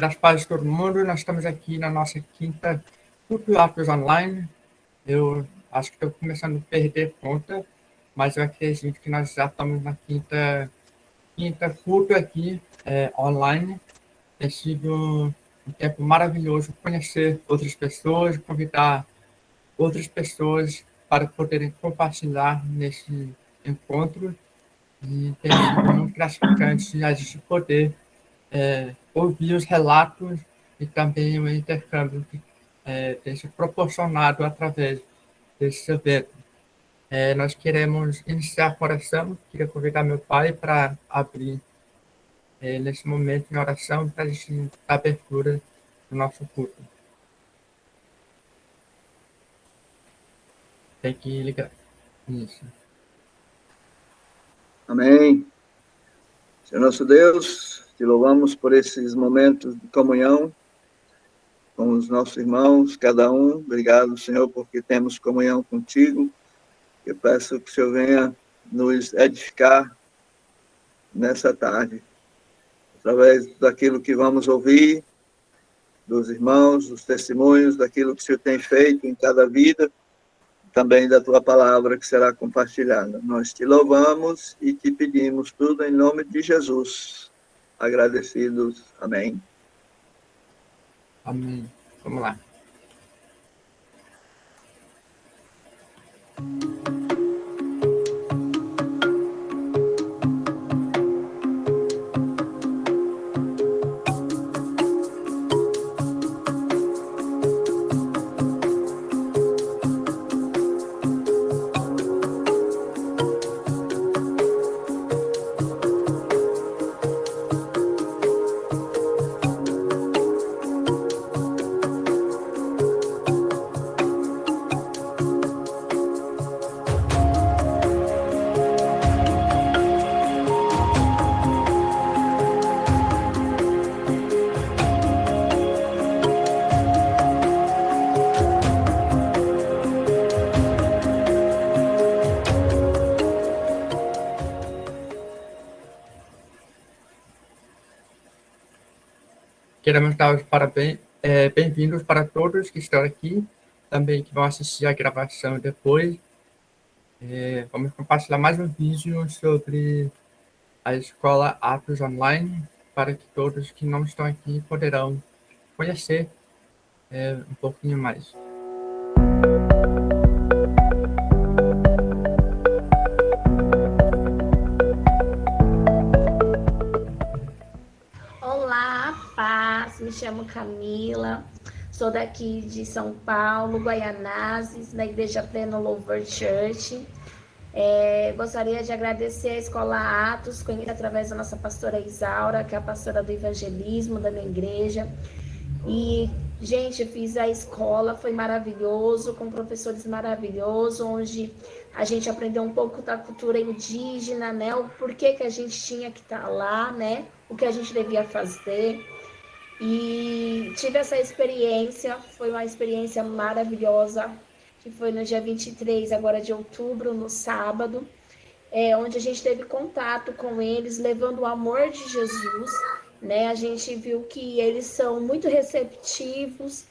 Graças a Deus todo mundo, nós estamos aqui na nossa quinta culto Atos Online. Eu acho que estou começando a perder conta, mas eu acredito que nós já estamos na quinta culto aqui online. Tem sido um tempo maravilhoso conhecer outras pessoas, convidar outras pessoas para poderem compartilhar nesse encontro. E tem sido muito gratificante a gente poder ouvir os relatos e também o intercâmbio que tem se proporcionado através desse evento. Nós queremos iniciar a oração, queria convidar meu pai para abrir nesse momento em oração para a gente dar abertura do nosso culto. Tem que ligar. Isso. Amém. Senhor nosso Deus, te louvamos por esses momentos de comunhão com os nossos irmãos, cada um. Obrigado, Senhor, porque temos comunhão contigo. Eu peço que o Senhor venha nos edificar nessa tarde, através daquilo que vamos ouvir, dos irmãos, dos testemunhos, daquilo que o Senhor tem feito em cada vida, também da tua palavra que será compartilhada. Nós te louvamos e te pedimos tudo em nome de Jesus. Agradecidos. Amém. Amém. Vamos lá. Queremos dar os parabéns, bem-vindos para todos que estão aqui, também que vão assistir a gravação depois. Vamos compartilhar mais um vídeo sobre a escola Atos Online, para que todos que não estão aqui poderão conhecer um pouquinho mais. Me chamo Camila, sou daqui de São Paulo, Guaianazes, na Igreja Pleno Louvor Church. Gostaria de agradecer a Escola Atos, conhecida através da nossa pastora Isaura, que é a pastora do evangelismo da minha igreja. E, gente, eu fiz a escola, foi maravilhoso, com professores maravilhosos, onde a gente aprendeu um pouco da cultura indígena, né? O porquê que a gente tinha que estar lá, né? O que a gente devia fazer. E tive essa experiência, foi uma experiência maravilhosa, que foi no dia 23 agora de outubro, no sábado, onde a gente teve contato com eles, levando o amor de Jesus, né? A gente viu que eles são muito receptivos,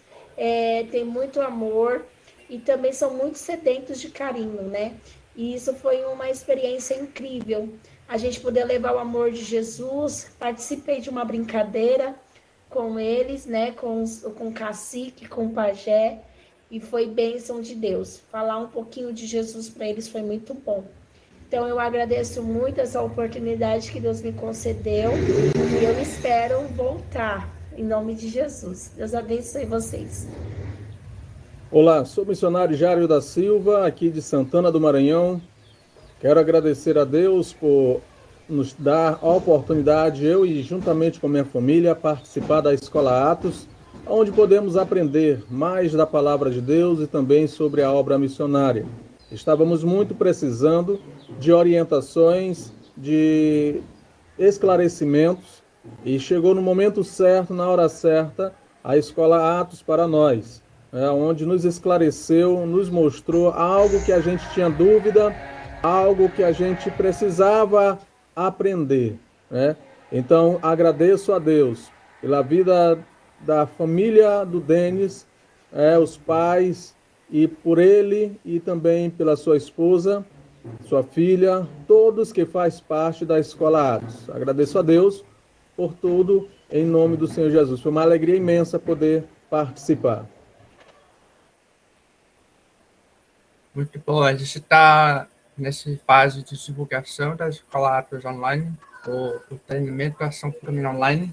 têm muito amor e também são muito sedentos de carinho, né? E isso foi uma experiência incrível, a gente poder levar o amor de Jesus. Participei de uma brincadeira com eles, né, com o cacique, com o pajé, e foi bênção de Deus. Falar um pouquinho de Jesus para eles foi muito bom. Então, eu agradeço muito essa oportunidade que Deus me concedeu, e eu espero voltar, em nome de Jesus. Deus abençoe vocês. Olá, sou o missionário Jário da Silva, aqui de Santana do Maranhão. Quero agradecer a Deus por nos dar a oportunidade, eu e juntamente com minha família, participar da Escola Atos, onde podemos aprender mais da palavra de Deus e também sobre a obra missionária. Estávamos muito precisando de orientações, de esclarecimentos, e chegou no momento certo, na hora certa, a Escola Atos para nós, onde nos esclareceu, nos mostrou algo que a gente tinha dúvida, algo que a gente precisava aprender, né? Então, agradeço a Deus pela vida da família do Denis, os pais, e por ele e também pela sua esposa, sua filha, todos que faz parte da Escola Atos. Agradeço a Deus por tudo, em nome do Senhor Jesus. Foi uma alegria imensa poder participar. Muito bom. A gente está nessa fase de divulgação da Escola Atos Online, o treinamento da Ação Família Online.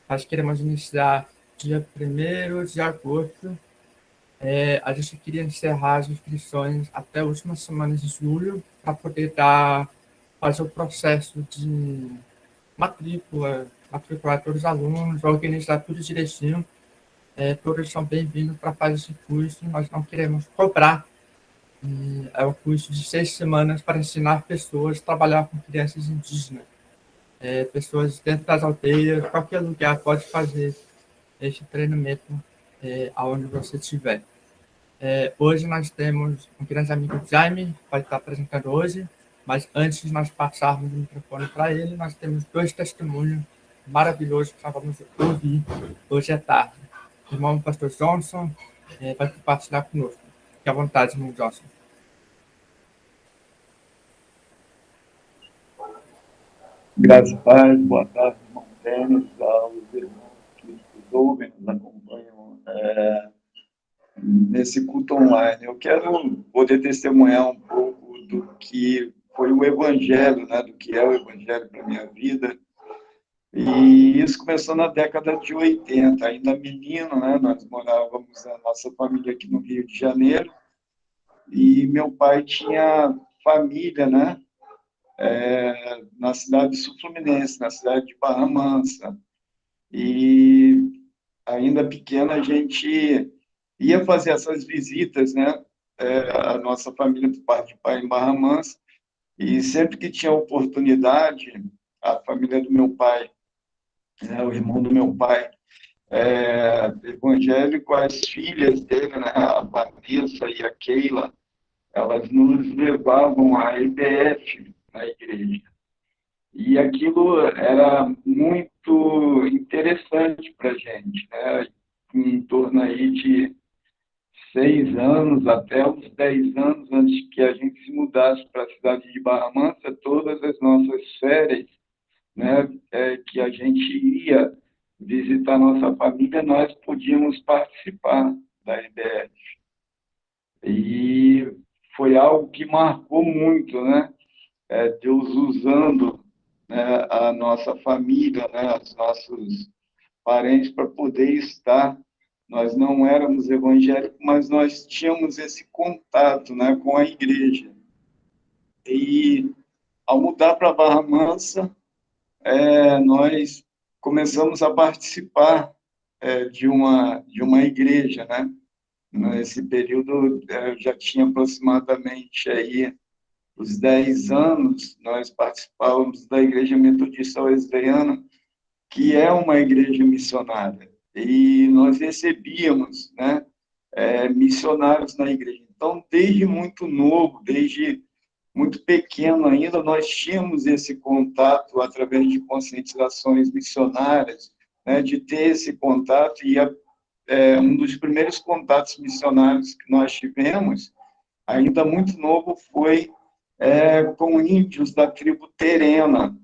Nós queremos iniciar dia 1º de agosto. A gente queria encerrar as inscrições até a última semana de julho para poder fazer o processo de matricular todos os alunos, organizar tudo direitinho. Todos são bem-vindos para fazer esse curso. Nós não queremos cobrar. É um curso de 6 semanas para ensinar pessoas a trabalhar com crianças indígenas. Pessoas dentro das aldeias, qualquer lugar pode fazer esse treinamento aonde você estiver. Hoje nós temos um grande amigo, Jaime, que vai estar apresentando hoje, mas antes de nós passarmos o microfone para ele, nós temos 2 testemunhos maravilhosos que nós vamos ouvir hoje à tarde. O irmão pastor Johnson vai compartilhar conosco. Fique à vontade, irmão Johnson. Graças a Deus, boa tarde, irmão Denis, aos irmãos que nos ouvem, nos acompanham nesse culto online. Eu quero poder testemunhar um pouco do que foi o Evangelho, né, do que é o Evangelho para a minha vida. E isso começou na década de 80, ainda menino, né, nós morávamos, a nossa família aqui no Rio de Janeiro, e meu pai tinha família, né, na cidade sul-fluminense, na cidade de Barra Mansa. E ainda pequena a gente ia fazer essas visitas, né? A nossa família do parte de pai em Barra Mansa, e sempre que tinha oportunidade, a família do meu pai, né, o irmão do meu pai, evangélico, as filhas dele, né, a Vanessa e a Keila, elas nos levavam à EBF, na igreja. E aquilo era muito interessante para a gente, né? Em torno aí de 6 anos até os 10 anos, antes que a gente se mudasse para a cidade de Barra Mansa, todas as nossas férias, né, que a gente ia visitar nossa família, nós podíamos participar da IBF. E foi algo que marcou muito, né? Deus usando, né, a nossa família, né, os nossos parentes para poder estar. Nós não éramos evangélicos, mas nós tínhamos esse contato, né, com a igreja. E ao mudar para Barra Mansa, nós começamos a participar de uma igreja, né? Nesse período eu já tinha aproximadamente aí os 10 anos, nós participávamos da Igreja Metodista Wesleyana, que é uma igreja missionária, e nós recebíamos, né, missionários na igreja. Então, desde muito novo, desde muito pequeno ainda, nós tínhamos esse contato através de conscientizações missionárias, né, de ter esse contato, e um dos primeiros contatos missionários que nós tivemos, ainda muito novo, foi com índios da tribo Terena,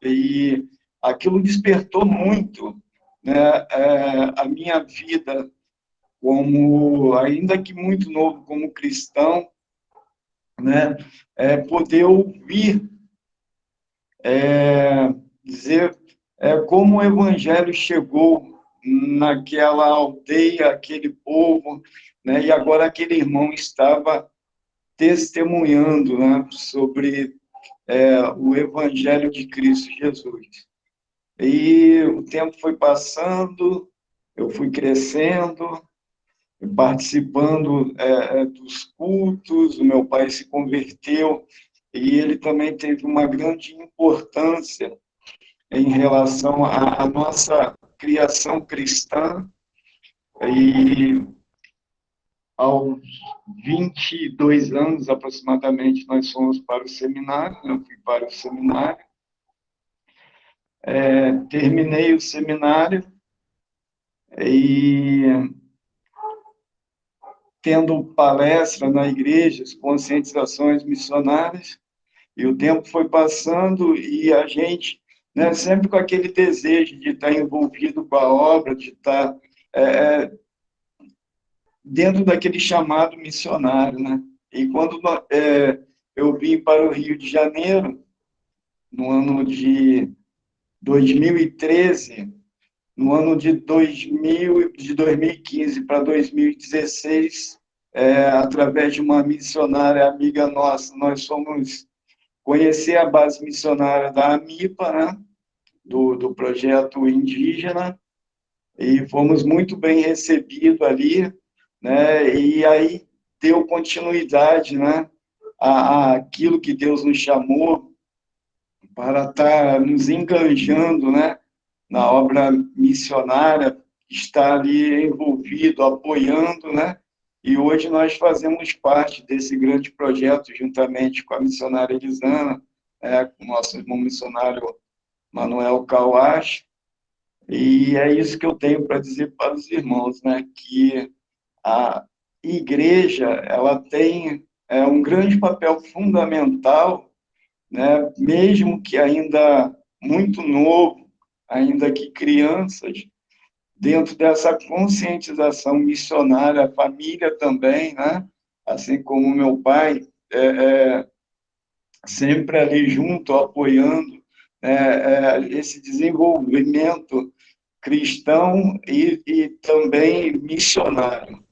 e aquilo despertou muito, né, a minha vida, como, ainda que muito novo, como cristão, né, poder ouvir, dizer como o evangelho chegou naquela aldeia, aquele povo, né, e agora aquele irmão estava testemunhando, né, sobre o Evangelho de Cristo Jesus. E o tempo foi passando, eu fui crescendo, participando dos cultos, o meu pai se converteu, e ele também teve uma grande importância em relação à nossa criação cristã. E aos 22 anos, aproximadamente, nós fomos para o seminário, eu fui para o seminário. terminei o seminário e tendo palestra na igreja, conscientizações missionárias, e o tempo foi passando e a gente, né, sempre com aquele desejo de estar envolvido com a obra, de estar dentro daquele chamado missionário, né? E quando eu vim para o Rio de Janeiro, no ano de 2013, no ano de 2015 para 2016, através de uma missionária amiga nossa, nós fomos conhecer a base missionária da AMIPA, né? do projeto indígena, e fomos muito bem recebidos ali, né? E aí deu continuidade, né? Aquilo que Deus nos chamou para estar nos enganjando, né? Na obra missionária, estar ali envolvido, apoiando, né? E hoje nós fazemos parte desse grande projeto, juntamente com a missionária Elisana, com o nosso irmão missionário Manuel Kawash, e é isso que eu tenho para dizer para os irmãos, né? Que a igreja, ela tem um grande papel fundamental, né? Mesmo que ainda muito novo, ainda que crianças, dentro dessa conscientização missionária, a família também, né? Assim como meu pai, sempre ali junto, apoiando esse desenvolvimento cristão e também missionário.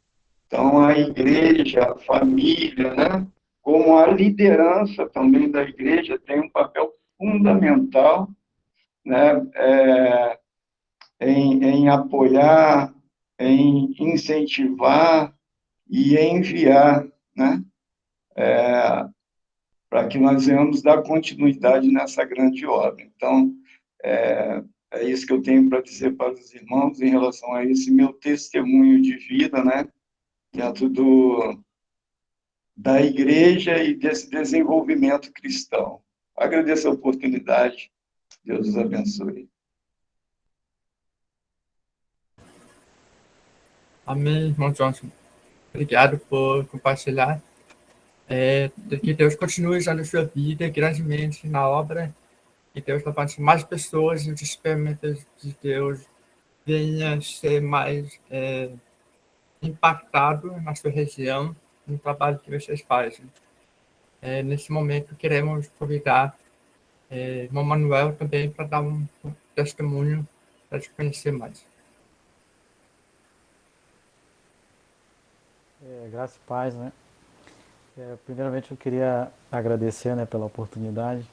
Então, a igreja, a família, né? Como a liderança também da igreja tem um papel fundamental, né? Em apoiar, em incentivar e enviar, né? Para que nós venhamos dar continuidade nessa grande obra. Então, é isso que eu tenho para dizer para os irmãos em relação a esse meu testemunho de vida, né? Dentro da igreja e desse desenvolvimento cristão. Agradeço a oportunidade. Deus os abençoe. Amém, irmão Johnson. Obrigado por compartilhar. Que Deus continue usando a sua vida grandemente na obra, que Deus levante mais pessoas e os experimentos de Deus venha ser mais impactado na sua região, no trabalho que vocês fazem. Nesse momento, queremos convidar irmão Manuel também para dar um testemunho, para te conhecer mais. Graça e paz, né? Primeiramente eu queria agradecer, né, pela oportunidade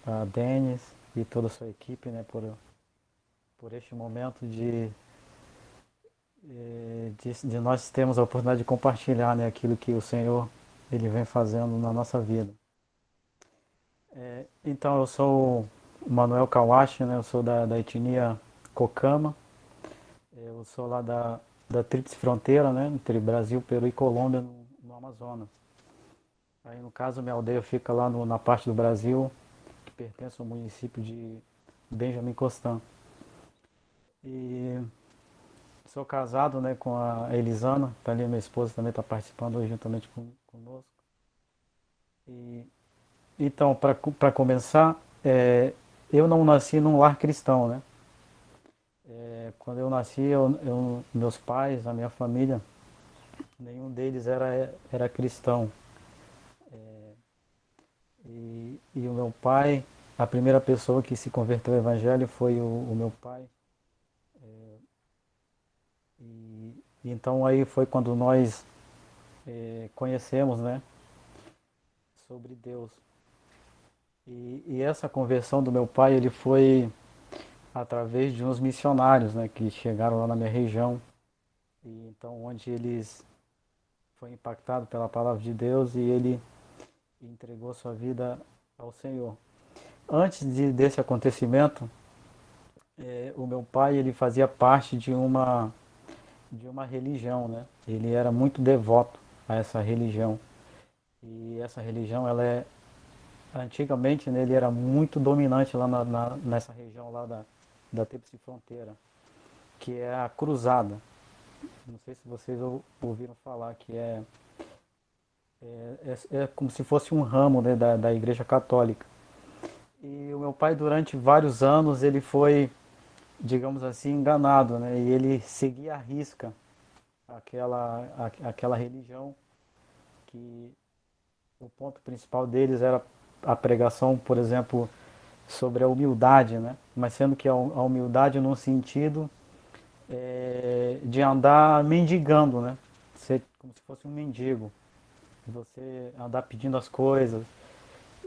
a Denis e toda a sua equipe, né, por este momento de nós termos a oportunidade de compartilhar, né, aquilo que o Senhor ele vem fazendo na nossa vida. Então eu sou o Manuel Kawashi, né, eu sou da etnia Kokama, eu sou lá da tríplice fronteira, né, entre Brasil, Peru e Colômbia, no Amazonas. Aí, no caso, minha aldeia fica lá na parte do Brasil, que pertence ao município de Benjamin Constant. E sou casado, né, com a Elisana, tá ali, minha esposa também está participando hoje juntamente conosco. Então, para começar, eu não nasci num lar cristão, né? Quando eu nasci, meus pais, a minha família, nenhum deles era cristão. E o meu pai, a primeira pessoa que se converteu ao evangelho foi o meu pai. Então aí foi quando nós conhecemos, né, sobre Deus. E essa conversão do meu pai, ele foi através de uns missionários, né, que chegaram lá na minha região. E então onde eles foi impactado pela palavra de Deus e ele entregou sua vida ao Senhor. Antes desse acontecimento, o meu pai ele fazia parte de uma religião, né? Ele era muito devoto a essa religião. E essa religião ela antigamente, né, ele era muito dominante lá nessa região lá da Tríplice Fronteira, que é a Cruzada. Não sei se vocês ouviram falar que é como se fosse um ramo, né, da Igreja Católica. E o meu pai, durante vários anos, ele foi, digamos assim, enganado, né? E ele seguia à risca aquela religião, que o ponto principal deles era a pregação, por exemplo, sobre a humildade, né? Mas sendo que a humildade num sentido de andar mendigando, né? Ser como se fosse um mendigo, você andar pedindo as coisas.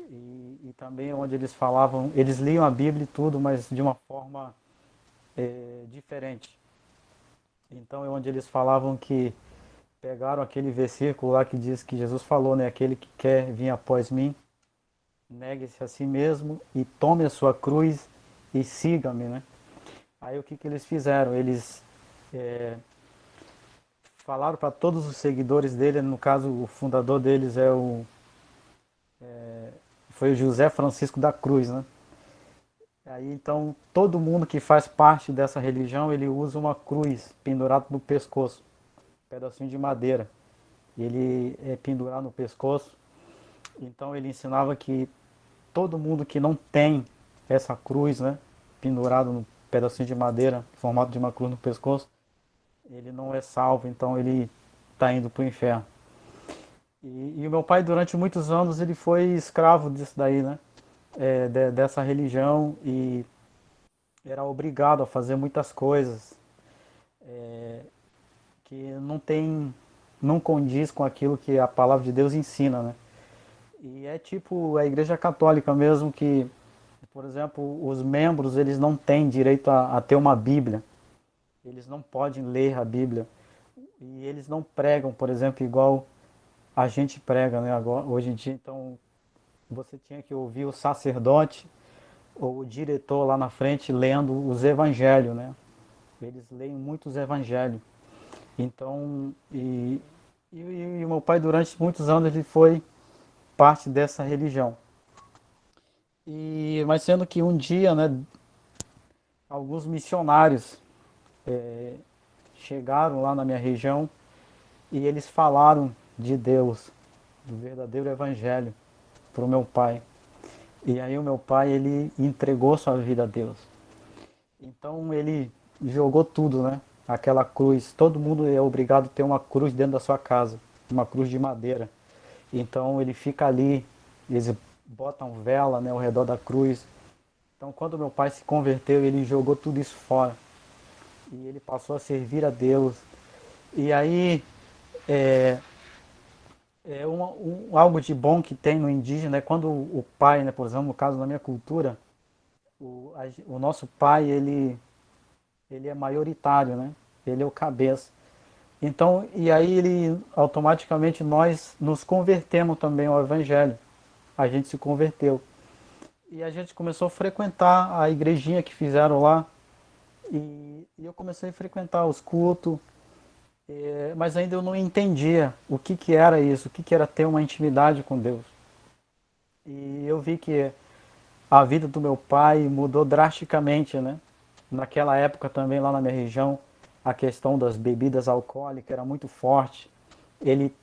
E também onde eles falavam, eles liam a Bíblia e tudo, mas de uma forma diferente. Então é onde eles falavam que pegaram aquele versículo lá que diz que Jesus falou, né? Aquele que quer vir após mim, negue-se a si mesmo e tome a sua cruz e siga-me, né? Aí o que eles fizeram? Eles falaram para todos os seguidores dele, no caso o fundador deles foi o José Francisco da Cruz, né? Aí então todo mundo que faz parte dessa religião, ele usa uma cruz pendurada no pescoço, um pedacinho de madeira. Ele é pendurado no pescoço. Então ele ensinava que todo mundo que não tem essa cruz, né, pendurado no pedacinho de madeira, em formato de uma cruz no pescoço, ele não é salvo, então ele está indo para o inferno. E o meu pai, durante muitos anos, ele foi escravo disso daí, né? Dessa religião, e era obrigado a fazer muitas coisas que não condiz com aquilo que a palavra de Deus ensina, né? E é tipo a Igreja Católica mesmo, que, por exemplo, os membros, eles não têm direito a ter uma Bíblia. Eles não podem ler a Bíblia. E eles não pregam, por exemplo, igual a gente prega, né? Agora, hoje em dia, então, você tinha que ouvir o sacerdote ou o diretor lá na frente lendo os evangelhos, né? Eles leem muitos evangelhos. Então, e meu pai, durante muitos anos, ele foi parte dessa religião. Mas sendo que um dia, né, alguns missionários chegaram lá na minha região e eles falaram de Deus, do verdadeiro evangelho, para o meu pai. E aí o meu pai, ele entregou sua vida a Deus. Então ele jogou tudo, né? Aquela cruz. Todo mundo é obrigado a ter uma cruz dentro da sua casa, uma cruz de madeira. Então ele fica ali, eles botam vela, né, ao redor da cruz. Então quando meu pai se converteu, ele jogou tudo isso fora. E ele passou a servir a Deus. E aí algo de bom que tem no indígena é quando o pai, né, por exemplo, no caso da minha cultura, o nosso pai, ele é maioritário, né? Ele é o cabeça. Então, e aí ele automaticamente nós nos convertemos também ao evangelho. A gente se converteu. E a gente começou a frequentar a igrejinha que fizeram lá. E eu comecei a frequentar os cultos. Mas ainda eu não entendia o que era isso, o que era ter uma intimidade com Deus. E eu vi que a vida do meu pai mudou drasticamente, né? Naquela época também, lá na minha região, a questão das bebidas alcoólicas era muito forte. Ele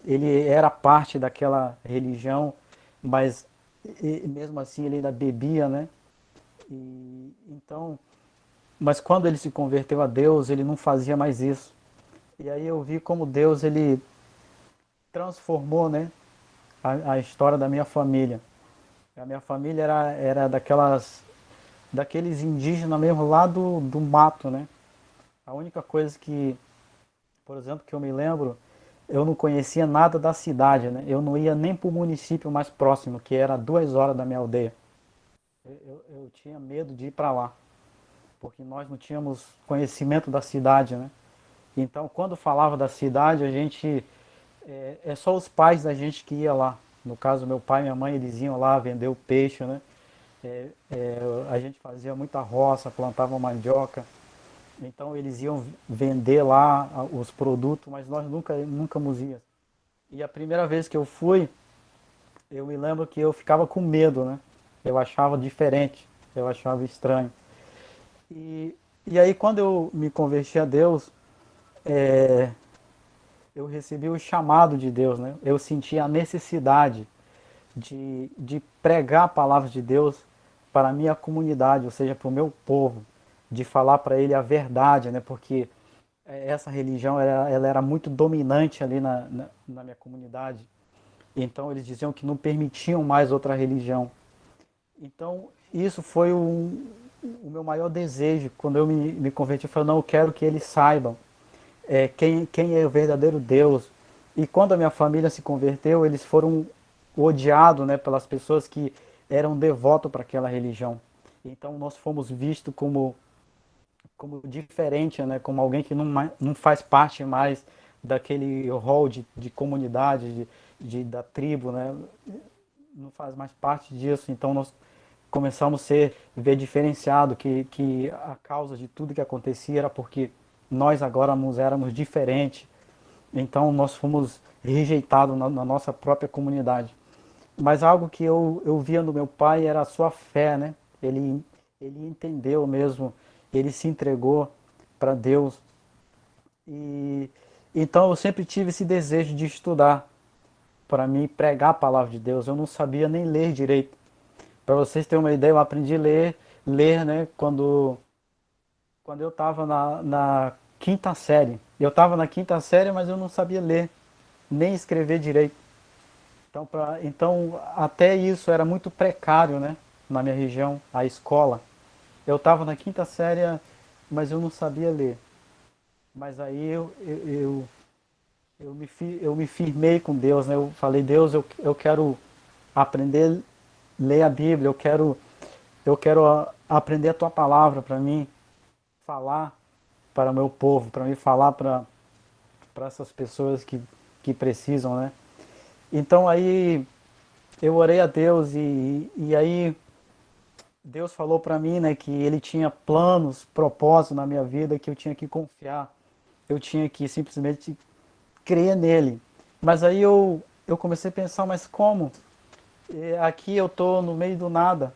era parte daquela religião, mas mesmo assim ele ainda bebia, né? Mas quando ele se converteu a Deus, ele não fazia mais isso. E aí eu vi como Deus, ele transformou, né, a história da minha família. A minha família era daqueles indígenas mesmo lá do mato, né? A única coisa que, por exemplo, que eu me lembro, eu não conhecia nada da cidade, né? Eu não ia nem para o município mais próximo, que era 2 horas da minha aldeia. Eu tinha medo de ir para lá, porque nós não tínhamos conhecimento da cidade, né? Então, quando falava da cidade, a gente... É só os pais da gente que ia lá. No caso, meu pai e minha mãe, eles iam lá vender o peixe, né? A gente fazia muita roça, plantava mandioca. Então, eles iam vender lá os produtos, mas nós nunca íamos. E a primeira vez que eu fui, eu me lembro que eu ficava com medo, né? Eu achava diferente, eu achava estranho. E, e aí quando eu me converti a Deus, é, eu recebi o chamado de Deus, né? Eu senti a necessidade de pregar a palavra de Deus para a minha comunidade, ou seja, para o meu povo, de falar para ele a verdade, né? Porque essa religião ela era muito dominante ali na minha comunidade. Então eles diziam que não permitiam mais outra religião. Então isso foi o meu maior desejo quando eu me converti. Eu falei, não, eu quero que eles saibam quem é o verdadeiro Deus. E quando a minha família se converteu, eles foram odiados, né, pelas pessoas que eram devotos para aquela religião. Então nós fomos vistos como diferente, né, como alguém que não faz parte mais daquele rol de comunidade, da tribo, né, não faz mais parte disso. Então nós começamos a ver diferenciado que a causa de tudo que acontecia era porque nós agora nos éramos diferentes. Então nós fomos rejeitados na nossa própria comunidade. Mas algo que eu via no meu pai era a sua fé, né? Ele entendeu mesmo, ele se entregou para Deus. E então eu sempre tive esse desejo de estudar, para mim pregar a palavra de Deus. Eu não sabia nem ler direito. Para vocês terem uma ideia, eu aprendi a ler, né, quando eu estava na quinta série. Eu estava na quinta série, mas eu não sabia ler, nem escrever direito. Então até isso era muito precário, né, na minha região, a escola. Eu estava na quinta série, mas eu não sabia ler. Mas aí eu me firmei com Deus, né? Eu falei, Deus, eu quero aprender a ler a Bíblia, eu quero aprender a tua palavra para mim falar para o meu povo, para mim falar para essas pessoas que precisam, né? Então aí eu orei a Deus e aí Deus falou para mim, né, que Ele tinha planos, propósitos na minha vida, que eu tinha que confiar, eu tinha que simplesmente crer nele. Mas aí eu comecei a pensar, mas como? Aqui eu tô no meio do nada.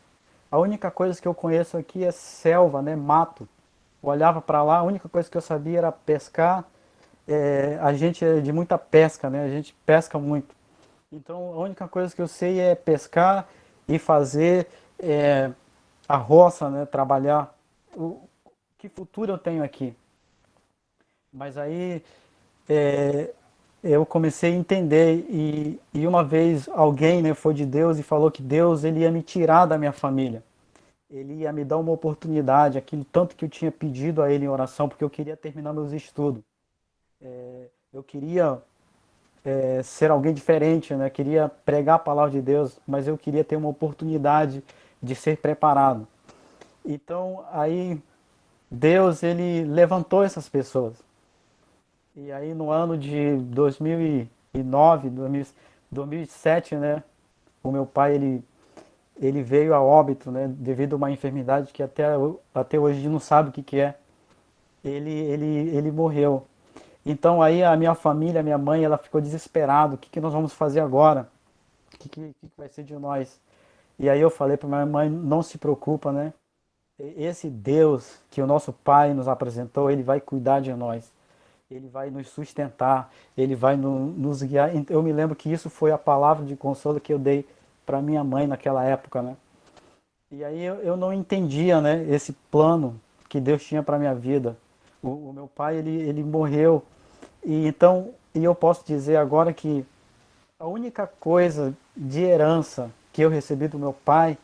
A única coisa que eu conheço aqui é selva, né, mato. Eu olhava para lá, a única coisa que eu sabia era pescar. A gente é de muita pesca, né? A gente pesca muito. Então a única coisa que eu sei é pescar e fazer a roça, né? Trabalhar. Que futuro eu tenho aqui? Mas aí eu comecei a entender e uma vez alguém, né, foi de Deus e falou que Deus ele ia me tirar da minha família. Ele ia me dar uma oportunidade, aquilo tanto que eu tinha pedido a ele em oração, porque eu queria terminar meus estudos. Eu queria ser alguém diferente, né? Queria pregar a palavra de Deus, mas eu queria ter uma oportunidade de ser preparado. Então aí Deus ele levantou essas pessoas. E aí no ano de 2009, 2007, né, o meu pai ele veio a óbito, né, devido a uma enfermidade que até hoje a gente não sabe o que é. Ele morreu. Então aí a minha família, a minha mãe, ela ficou desesperada. O que nós vamos fazer agora? O que vai ser de nós? E aí eu falei para minha mãe, não se preocupa, né? Esse Deus que o nosso pai nos apresentou, ele vai cuidar de nós. Ele vai nos sustentar, ele vai nos guiar. Eu me lembro que isso foi a palavra de consolo que eu dei para minha mãe naquela época, né? E aí eu não entendia, né, esse plano que Deus tinha para minha vida. O meu pai, ele morreu. E eu posso dizer agora que a única coisa de herança que eu recebi do meu pai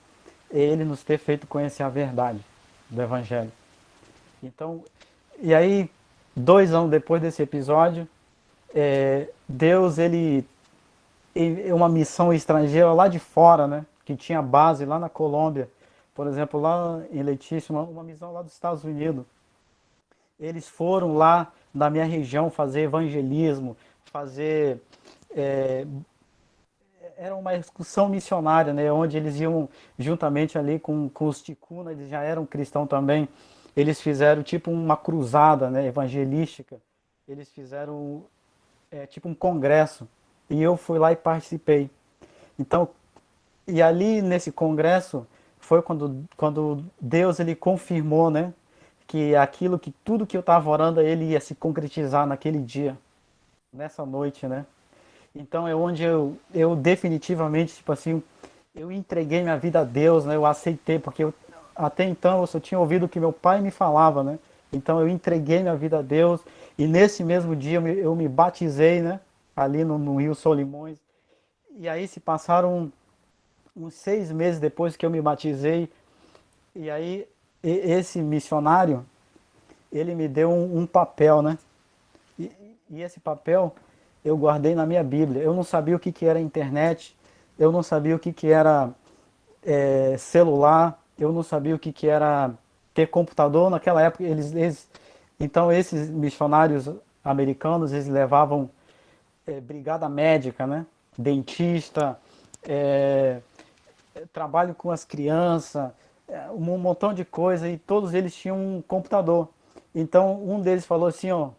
é ele nos ter feito conhecer a verdade do Evangelho. Então, e aí, 2 anos depois desse episódio, Deus, uma missão estrangeira lá de fora, né, que tinha base lá na Colômbia, por exemplo, lá em Letícia, uma missão lá dos Estados Unidos. Eles foram lá na minha região fazer evangelismo, era uma excursão missionária, né, onde eles iam juntamente ali com os ticuna, eles já eram cristãos também, eles fizeram tipo uma cruzada, né, evangelística, eles fizeram tipo um congresso, e eu fui lá e participei. Então, E ali nesse congresso foi quando Deus ele confirmou, né, que aquilo que tudo que eu estava orando ele ia se concretizar naquele dia, nessa noite, né? Então é onde eu definitivamente, tipo assim, eu entreguei minha vida a Deus, né? Eu aceitei, porque até então eu só tinha ouvido o que meu pai me falava, né? Então eu entreguei minha vida a Deus e nesse mesmo dia eu me batizei, né? Ali no Rio Solimões. E aí se passaram uns 6 meses depois que eu me batizei, e aí esse missionário, ele me deu um papel, né? E, e esse papel eu guardei na minha Bíblia. Eu não sabia o que, que era internet, eu não sabia o que, que era celular, eu não sabia o que, que era ter computador. Naquela época, então esses missionários americanos, eles levavam brigada médica, né? Dentista, é, trabalho com as crianças, um montão de coisa, e todos eles tinham um computador. Então um deles falou assim, ó,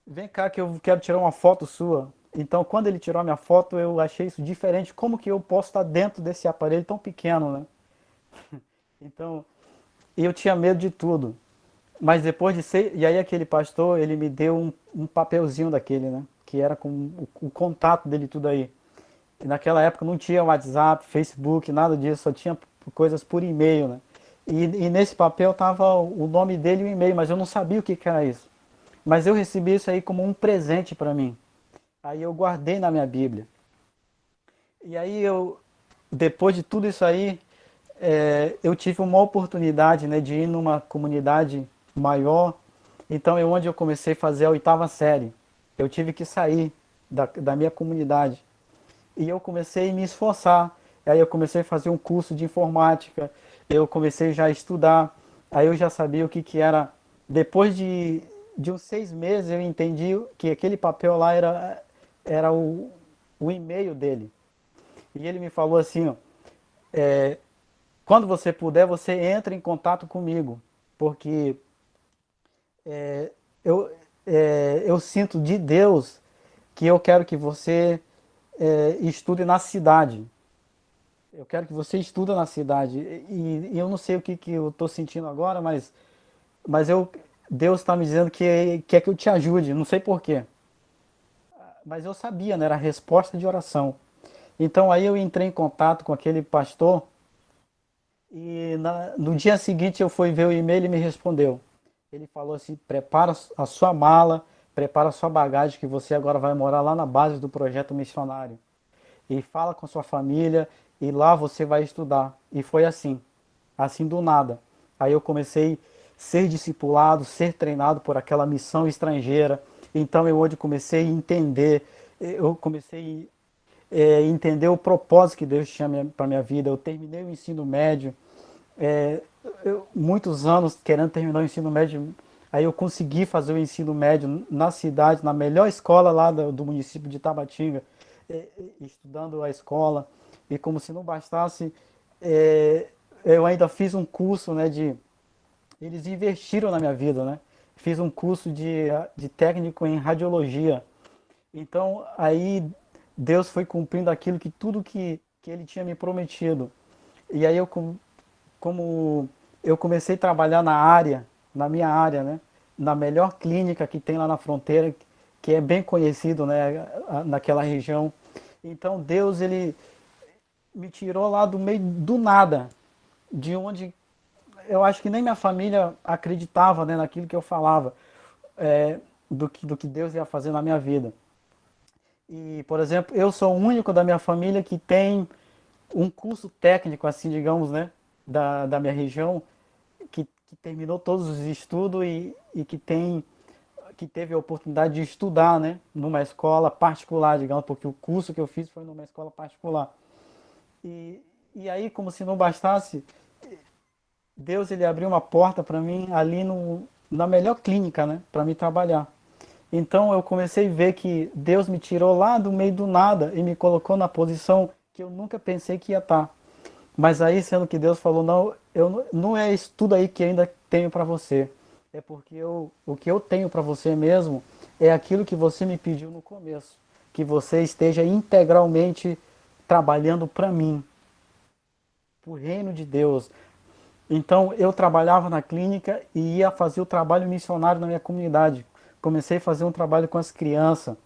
vem cá que eu quero tirar uma foto sua. Então quando ele tirou a minha foto, eu achei isso diferente. Como que eu posso estar dentro desse aparelho tão pequeno, né? Então eu tinha medo de tudo. Mas depois de ser. E aí aquele pastor, ele me deu um papelzinho daquele, né? Que era com o contato dele tudo aí. E naquela época não tinha WhatsApp, Facebook, nada disso, só tinha coisas por e-mail, né? E nesse papel tava o nome dele e o e-mail, mas eu não sabia o que que era isso. Mas eu recebi isso aí como um presente para mim. Aí eu guardei na minha Bíblia. E aí depois de tudo isso aí, eu tive uma oportunidade, né, de ir numa comunidade maior. Então é onde eu comecei a fazer a 8ª série. Eu tive que sair da minha comunidade. E eu comecei a me esforçar. Aí eu comecei a fazer um curso de informática. Eu comecei já a estudar. Aí eu já sabia o que que era. Depois de uns 6 meses eu entendi que aquele papel lá era o e-mail dele. E ele me falou assim, ó, quando você puder, você entra em contato comigo, porque eu, eu sinto de Deus que eu quero que você estude na cidade. Eu quero que você estude na cidade. E eu não sei o que, que eu estou sentindo agora, mas Deus está me dizendo que quer que eu te ajude, não sei por quê. Mas eu sabia, né? Era a resposta de oração. Então aí eu entrei em contato com aquele pastor e no dia seguinte eu fui ver o e-mail e ele me respondeu. Ele falou assim, prepara a sua mala, prepara a sua bagagem que você agora vai morar lá na base do projeto missionário. E fala com sua família e lá você vai estudar. E foi assim do nada. Aí eu comecei a ser discipulado, ser treinado por aquela missão estrangeira. Então eu hoje comecei a entender, eu comecei entender o propósito que Deus tinha para minha vida. Eu terminei o ensino médio, muitos anos querendo terminar o ensino médio, aí eu consegui fazer o ensino médio na cidade, na melhor escola lá do município de Tabatinga, estudando a escola, e como se não bastasse, eu ainda fiz um curso, né, eles investiram na minha vida, né? Fiz um curso de técnico em radiologia. Então aí Deus foi cumprindo aquilo que tudo que Ele tinha me prometido. E aí como eu comecei a trabalhar na minha área, né? Na melhor clínica que tem lá na fronteira, que é bem conhecido, né? Naquela região. Então Deus, Ele me tirou lá do meio do nada, de onde eu acho que nem minha família acreditava, né, naquilo que eu falava, do que Deus ia fazer na minha vida. E, por exemplo, eu sou o único da minha família que tem um curso técnico, assim, digamos, né, da minha região, que terminou todos os estudos e que teve a oportunidade de estudar, né, numa escola particular, digamos, porque o curso que eu fiz foi numa escola particular. E aí, como se não bastasse, Deus, ele abriu uma porta para mim ali na melhor clínica, né, para mim trabalhar. Então eu comecei a ver que Deus me tirou lá do meio do nada e me colocou na posição que eu nunca pensei que ia estar. Mas aí, sendo que Deus falou, não é isso tudo aí que eu ainda tenho para você. É porque o que eu tenho para você mesmo é aquilo que você me pediu no começo. Que você esteja integralmente trabalhando para mim, para o reino de Deus. Então eu trabalhava na clínica e ia fazer o trabalho missionário na minha comunidade. Comecei a fazer um trabalho com as crianças,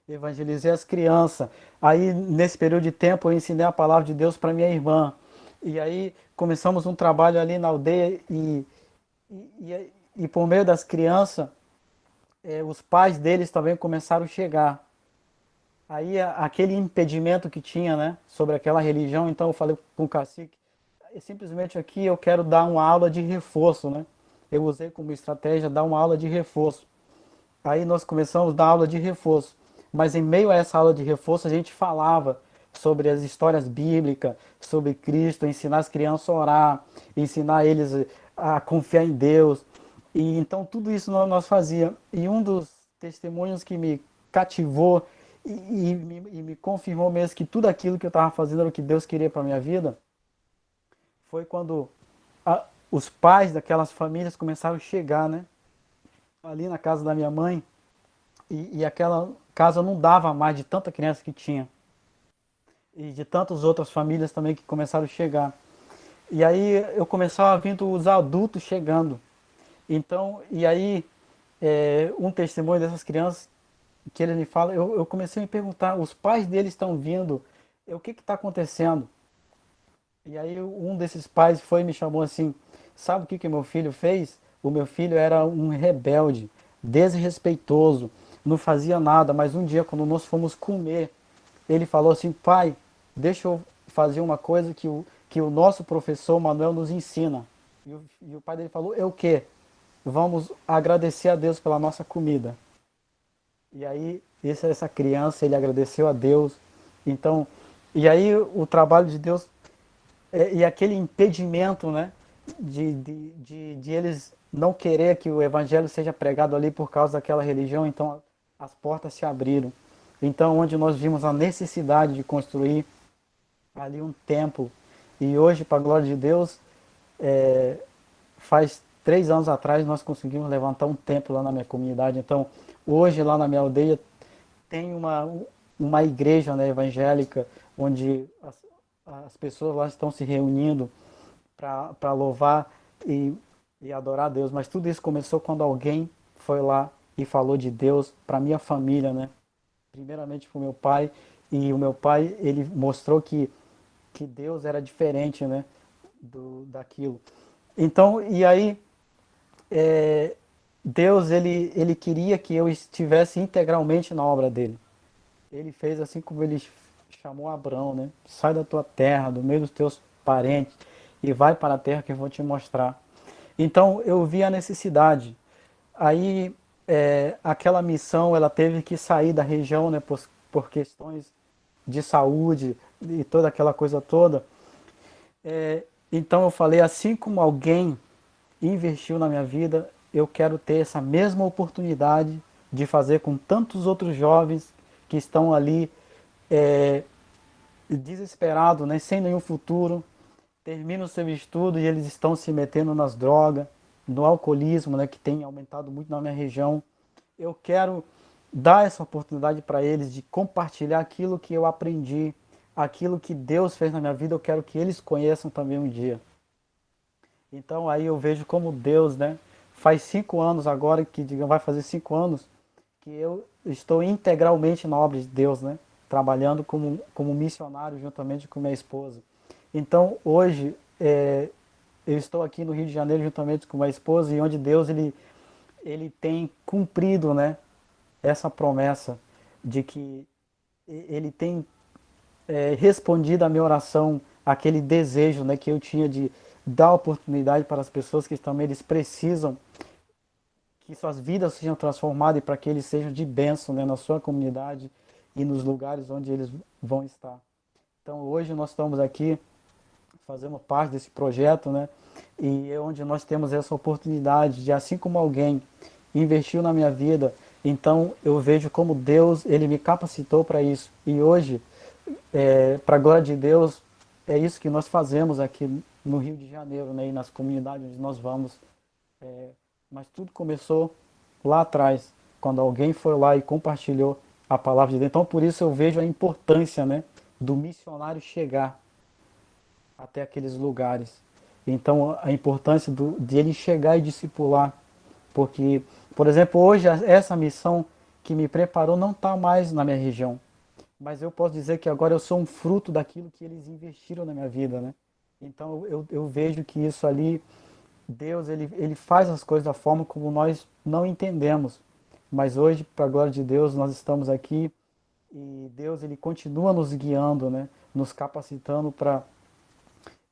evangelizei as crianças. Aí nesse período de tempo eu ensinei a palavra de Deus para minha irmã. E aí começamos um trabalho ali na aldeia e por meio das crianças, os pais deles também começaram a chegar. Aí aquele impedimento que tinha, né, sobre aquela religião, então eu falei com o cacique, simplesmente aqui eu quero dar uma aula de reforço, né? Eu usei como estratégia dar uma aula de reforço. Aí nós começamos a dar aula de reforço. Mas em meio a essa aula de reforço a gente falava sobre as histórias bíblicas, sobre Cristo, ensinar as crianças a orar, ensinar eles a confiar em Deus. E então tudo isso nós fazíamos. E um dos testemunhos que me cativou e me confirmou mesmo que tudo aquilo que eu estava fazendo era o que Deus queria para a minha vida, foi quando os pais daquelas famílias começaram a chegar, né? Ali na casa da minha mãe, e aquela casa não dava mais de tanta criança que tinha. E de tantas outras famílias também que começaram a chegar. E aí eu começava a vir os adultos chegando. Então, e aí um testemunho dessas crianças que ele me fala, eu comecei a me perguntar, os pais deles estão vindo, o que está acontecendo? E aí um desses pais foi e me chamou assim, sabe o que meu filho fez? O meu filho era um rebelde, desrespeitoso, não fazia nada, mas um dia quando nós fomos comer, ele falou assim, pai, deixa eu fazer uma coisa que o nosso professor Manuel nos ensina. E o pai dele falou, o quê? Vamos agradecer a Deus pela nossa comida. E aí essa criança, ele agradeceu a Deus. Então, e aí o trabalho de Deus e aquele impedimento, né, de eles não querer que o evangelho seja pregado ali por causa daquela religião, então as portas se abriram. Então, onde nós vimos a necessidade de construir ali um templo, e hoje, para a glória de Deus, faz 3 anos atrás nós conseguimos levantar um templo lá na minha comunidade. Então, hoje lá na minha aldeia tem uma igreja, né, evangélica, onde as pessoas lá estão se reunindo para louvar e adorar a Deus. Mas tudo isso começou quando alguém foi lá e falou de Deus para minha família, né? Primeiramente para o meu pai, e o meu pai, ele mostrou que Deus era diferente, né, daquilo. Então, e aí Deus, ele queria que eu estivesse integralmente na obra dele. Ele fez assim como ele chamou Abraão, né? Sai da tua terra, do meio dos teus parentes, e vai para a terra que eu vou te mostrar. Então eu vi a necessidade. Aí aquela missão, ela teve que sair da região, né? Por questões de saúde e toda aquela coisa toda. Então eu falei, assim como alguém investiu na minha vida, eu quero ter essa mesma oportunidade de fazer com tantos outros jovens que estão ali desesperados, né, sem nenhum futuro, terminam o seu estudo e eles estão se metendo nas drogas, no alcoolismo, né, que tem aumentado muito na minha região. Eu quero dar essa oportunidade para eles de compartilhar aquilo que eu aprendi, aquilo que Deus fez na minha vida, eu quero que eles conheçam também um dia. Então aí eu vejo como Deus, né, faz 5 anos agora, vai fazer 5 anos, que eu estou integralmente na obra de Deus, né, trabalhando como missionário juntamente com minha esposa. Então hoje eu estou aqui no Rio de Janeiro juntamente com minha esposa, e onde Deus ele tem cumprido, né, essa promessa de que ele tem respondido à minha oração, aquele desejo, né, que eu tinha de dar oportunidade para as pessoas que também eles precisam que suas vidas sejam transformadas, e para que eles sejam de bênção, né, na sua comunidade e nos lugares onde eles vão estar. Então hoje nós estamos aqui fazendo parte desse projeto, né, e é onde nós temos essa oportunidade de, assim como alguém investiu na minha vida, então eu vejo como Deus, ele me capacitou para isso. E hoje, para a glória de Deus, é isso que nós fazemos aqui no Rio de Janeiro, né, e nas comunidades onde nós vamos. Mas tudo começou lá atrás, quando alguém foi lá e compartilhou a palavra de Deus. Então por isso eu vejo a importância, né, do missionário chegar até aqueles lugares. Então, a importância de ele chegar e discipular. Porque, por exemplo, hoje essa missão que me preparou não está mais na minha região. Mas eu posso dizer que agora eu sou um fruto daquilo que eles investiram na minha vida, né? Então eu vejo que isso ali, Deus, ele faz as coisas da forma como nós não entendemos. Mas hoje, para a glória de Deus, nós estamos aqui e Deus, ele continua nos guiando, né? Nos capacitando para...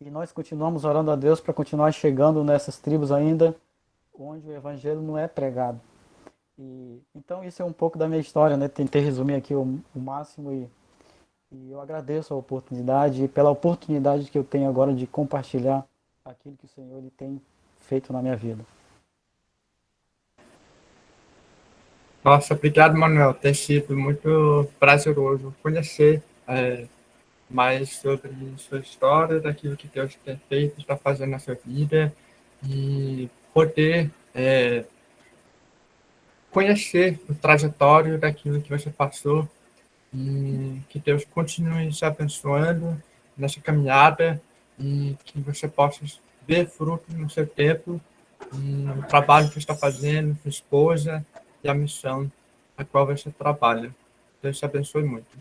E nós continuamos orando a Deus para continuar chegando nessas tribos ainda, onde o evangelho não é pregado. Então isso é um pouco da minha história, né? Tentei resumir aqui o máximo e eu agradeço a oportunidade e pela oportunidade que eu tenho agora de compartilhar aquilo que o Senhor ele tem feito na minha vida. Nossa, obrigado, Manuel. Tem sido muito prazeroso conhecer mais sobre sua história, daquilo que Deus tem feito, está fazendo na sua vida e poder conhecer o trajetório daquilo que você passou e que Deus continue te abençoando nessa caminhada e que você possa ver frutos no seu tempo e no trabalho que você está fazendo, sua esposa e a missão a qual você trabalha. Deus te abençoe muito.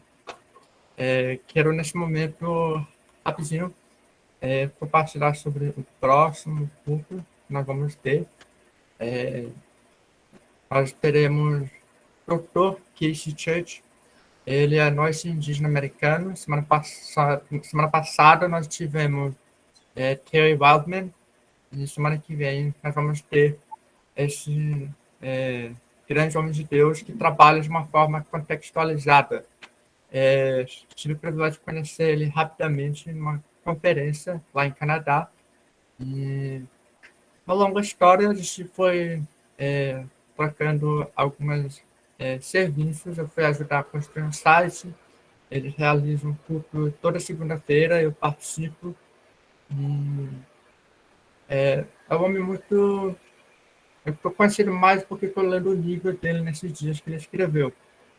Quero, nesse momento, rapidinho, compartilhar sobre o próximo culto que nós vamos ter. Nós teremos o Dr. Casey Church. Ele é nosso indígena americano. Semana passada nós tivemos Terry Wildman. E semana que vem nós vamos ter esse grande homem de Deus que trabalha de uma forma contextualizada. Tive o privilégio de conhecer ele rapidamente numa conferência lá em Canadá. E uma longa história, a gente foi trocando alguns serviços. Eu fui ajudar a construir um site. Eles realizam um culto toda segunda-feira, eu participo. É um homem muito... Eu estou conhecendo mais porque estou lendo o livro dele nesses dias que ele escreveu.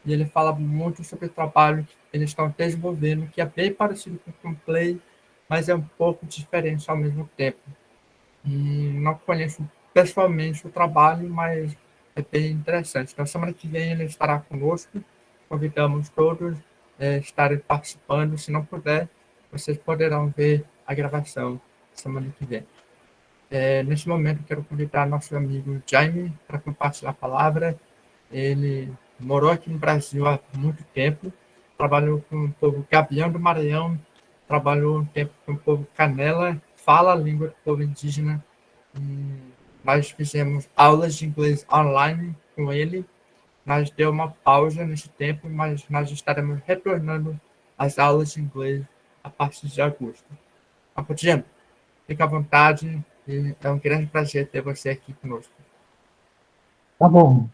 E ele fala muito sobre o trabalho que eles estão desenvolvendo, que é bem parecido com o Play, mas é um pouco diferente ao mesmo tempo. E não conheço pessoalmente o trabalho, mas é bem interessante. Então, semana que vem ele estará conosco. Convidamos todos a estarem participando. Se não puder, vocês poderão ver a gravação semana que vem. Nesse momento, quero convidar nosso amigo Jaime para compartilhar a palavra. Ele morou aqui no Brasil há muito tempo, trabalhou com o povo Gavião do Maranhão, trabalhou um tempo com o povo Canela, fala a língua do povo indígena. Nós fizemos aulas de inglês online com ele. Nós deu uma pausa nesse tempo, mas nós estaremos retornando às aulas de inglês a partir de agosto. Jaime, fique à vontade. E é um grande prazer ter você aqui conosco. Tá bom.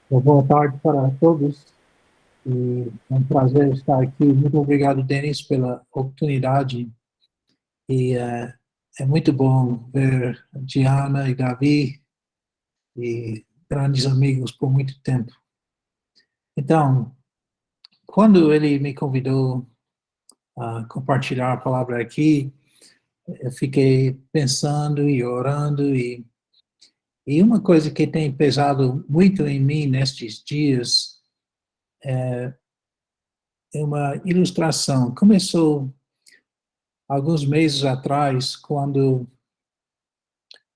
Boa tarde para todos. E é um prazer estar aqui. Muito obrigado, Denis, pela oportunidade. E é muito bom ver Diana e Davi e grandes amigos por muito tempo. Então, quando ele me convidou a compartilhar a palavra aqui, eu fiquei pensando e orando e uma coisa que tem pesado muito em mim nestes dias é uma ilustração. Começou alguns meses atrás, quando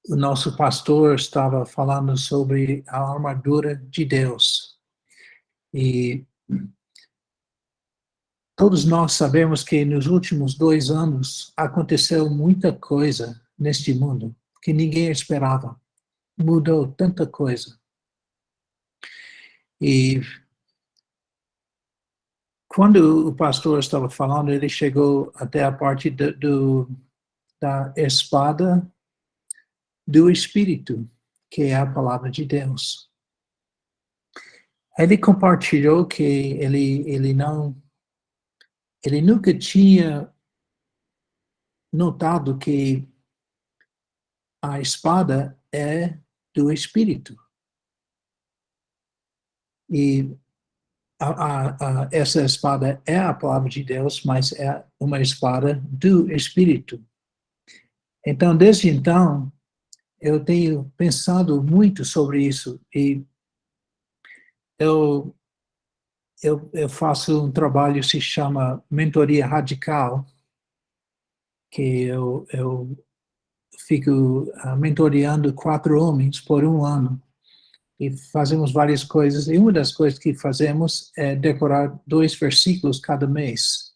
o nosso pastor estava falando sobre a armadura de Deus. E todos nós sabemos que nos últimos 2 anos aconteceu muita coisa neste mundo que ninguém esperava. Mudou tanta coisa. E quando o pastor estava falando, ele chegou até a parte da espada do Espírito, que é a palavra de Deus. Ele compartilhou que ele nunca tinha notado que a espada é do Espírito. E essa espada é a palavra de Deus, mas é uma espada do Espírito. Então, desde então, eu tenho pensado muito sobre isso e eu faço um trabalho que se chama Mentoria Radical, que eu fico mentoreando 4 homens por 1 ano. E fazemos várias coisas. E uma das coisas que fazemos é decorar 2 versículos cada mês.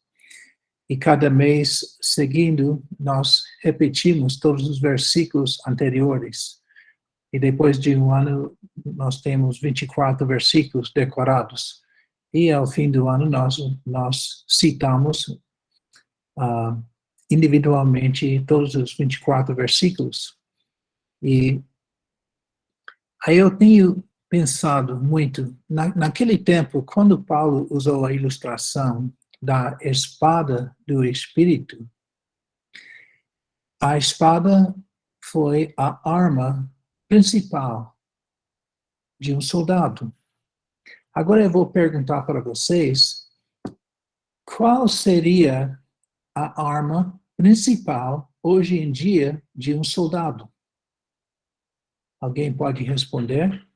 E cada mês seguindo, nós repetimos todos os versículos anteriores. E depois de 1 ano, nós temos 24 versículos decorados. E ao fim do ano, nós citamos individualmente todos os 24 versículos. E aí eu tenho pensado muito, naquele tempo, quando Paulo usou a ilustração da espada do Espírito, a espada foi a arma principal de um soldado. Agora eu vou perguntar para vocês, qual seria a arma principal hoje em dia de um soldado? Alguém pode responder?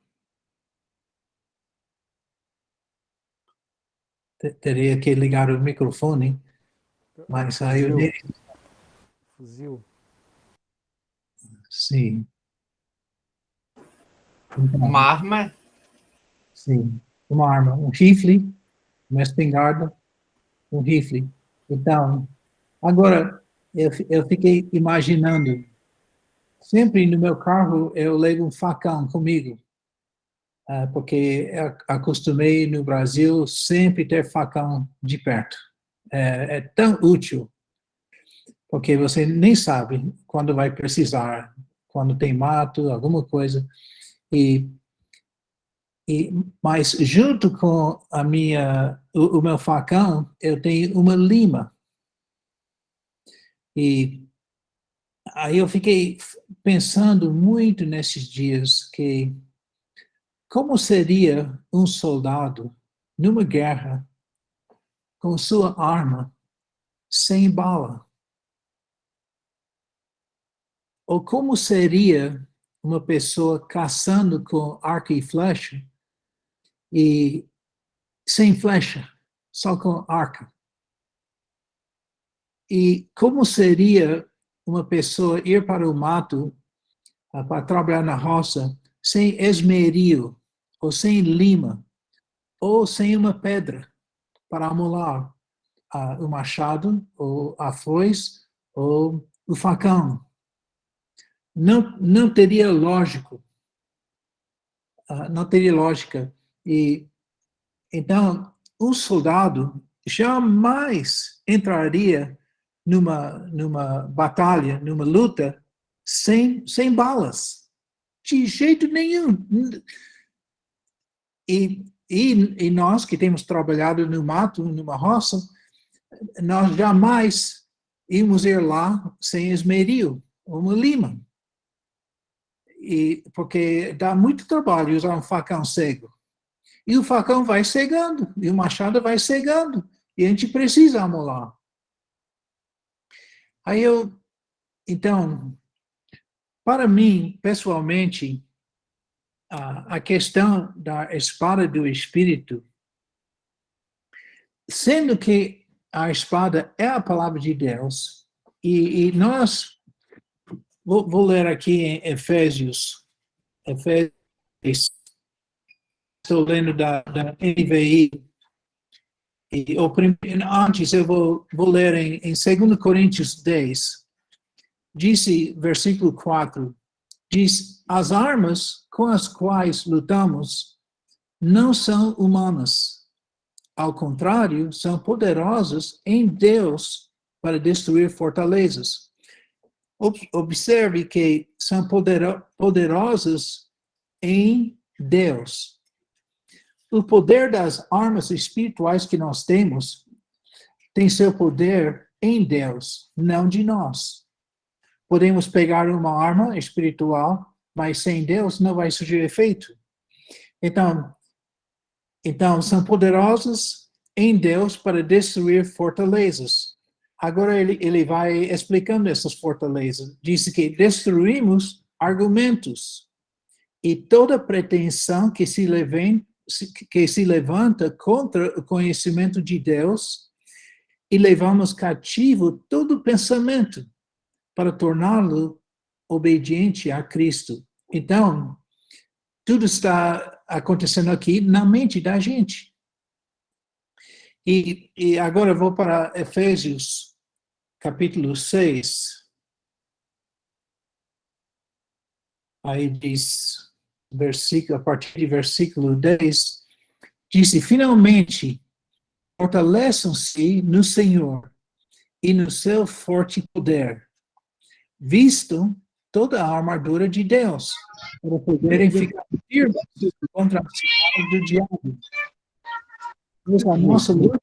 Teria que ligar o microfone, mas aí eu... Fuzil. Sim. Uma arma? Sim, uma arma, um rifle, uma espingarda, um rifle. Então, agora, eu fiquei imaginando, sempre no meu carro eu levo um facão comigo, porque eu acostumei no Brasil sempre ter facão de perto. É tão útil, porque você nem sabe quando vai precisar, quando tem mato, alguma coisa. Mas junto com o meu facão, eu tenho uma lima. E aí eu fiquei pensando muito nesses dias que como seria um soldado numa guerra com sua arma sem bala? Ou como seria uma pessoa caçando com arco e flecha e sem flecha, só com arco? E como seria uma pessoa ir para o mato para trabalhar na roça sem esmeril, ou sem lima, ou sem uma pedra para amolar o machado, ou a foice, ou o facão? Não teria lógico. Não teria lógica. E então, um soldado jamais entraria numa batalha, numa luta, sem balas. De jeito nenhum. E nós que temos trabalhado no mato, numa roça, nós jamais íamos ir lá sem esmeril ou uma lima. Porque dá muito trabalho usar um facão cego. E o facão vai cegando, e o machado vai cegando, e a gente precisa amolar. Então, para mim, pessoalmente, a questão da espada do Espírito, sendo que a espada é a palavra de Deus, e nós, vou ler aqui em Efésios, estou lendo da NVI, antes eu vou ler em 2 Coríntios 10, disse, versículo 4, diz, as armas com as quais lutamos não são humanas, ao contrário, são poderosas em Deus para destruir fortalezas. Observe que são poderosas em Deus. O poder das armas espirituais que nós temos tem seu poder em Deus, não de nós. Podemos pegar uma arma espiritual, mas sem Deus não vai surgir efeito. Então, Então, são poderosos em Deus para destruir fortalezas. Agora ele vai explicando essas fortalezas. Diz que destruímos argumentos e toda pretensão que se levanta contra o conhecimento de Deus e levamos cativo todo pensamento para torná-lo obediente a Cristo. Então, tudo está acontecendo aqui na mente da gente. E agora eu vou para Efésios, capítulo 6. Aí diz, a partir do versículo 10, diz: finalmente, fortaleçam-se no Senhor e no seu forte poder. Vistam toda a armadura de Deus, para poderem ficar firmes contra as ciladas do diabo. Pois a nossa luta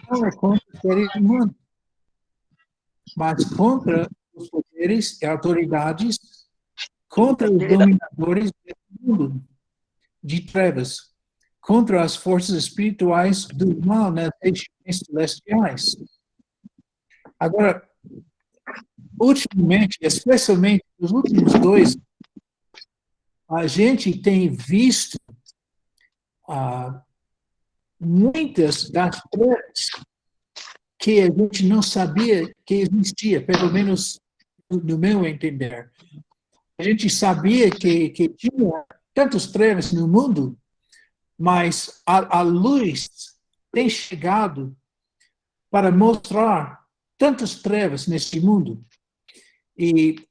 não é contra os seres humanos, mas contra os poderes e autoridades, contra os dominadores desse mundo de trevas, contra as forças espirituais do mal nas regiões celestiais. Agora, ultimamente, especialmente nos últimos 2, a gente tem visto muitas das trevas que a gente não sabia que existia, pelo menos no meu entender. A gente sabia que tinha tantas trevas no mundo, mas a luz tem chegado para mostrar tantas trevas nesse mundo. E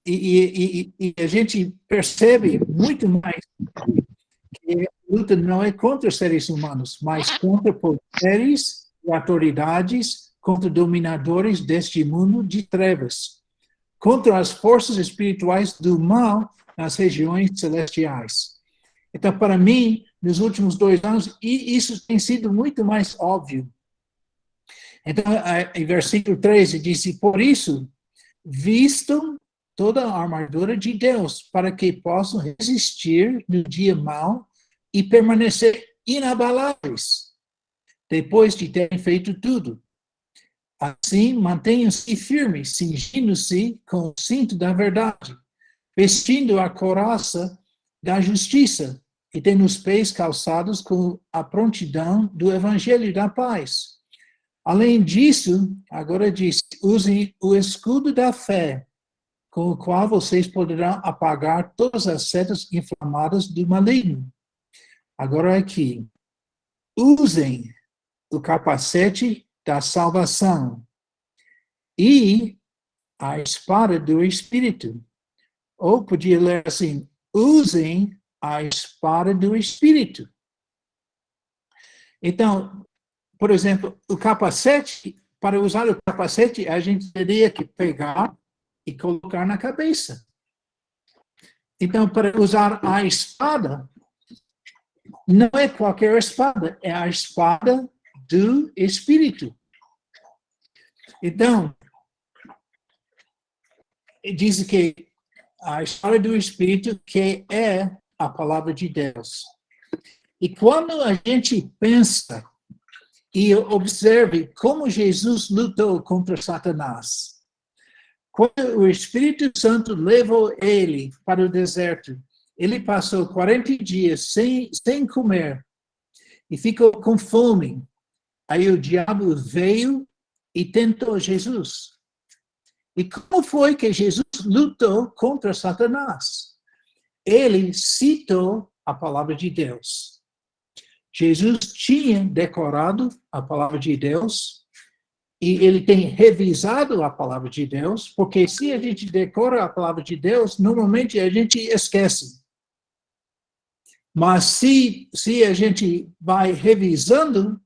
a gente percebe muito mais que a luta não é contra seres humanos, mas contra poderes e autoridades, contra dominadores deste mundo de trevas, contra as forças espirituais do mal nas regiões celestiais. Então, para mim, nos últimos 2 anos, isso tem sido muito mais óbvio. Então, em versículo 13, diz: por isso, vistam toda a armadura de Deus, para que possam resistir no dia mau e permanecer inabaláveis, depois de terem feito tudo. Assim, mantenham-se firmes, cingindo-se com o cinto da verdade, vestindo a couraça da justiça e tendo os pés calçados com a prontidão do evangelho da paz. Além disso, agora diz: usem o escudo da fé, com o qual vocês poderão apagar todas as setas inflamadas do maligno. Agora aqui, usem o capacete da salvação e a espada do Espírito. Ou podia ler assim: usem a espada do Espírito. Então, por exemplo, o capacete, para usar o capacete, a gente teria que pegar e colocar na cabeça. Então, para usar a espada, não é qualquer espada, é a espada do Espírito. Então, diz que a espada do Espírito, que é a palavra de Deus. E quando a gente pensa e observe como Jesus lutou contra Satanás, quando o Espírito Santo levou ele para o deserto, ele passou 40 dias sem comer e ficou com fome. Aí o diabo veio e tentou Jesus. E como foi que Jesus lutou contra Satanás? Ele citou a palavra de Deus. Jesus tinha decorado a palavra de Deus e ele tem revisado a palavra de Deus, porque se a gente decora a palavra de Deus, normalmente a gente esquece. Mas se a gente vai revisando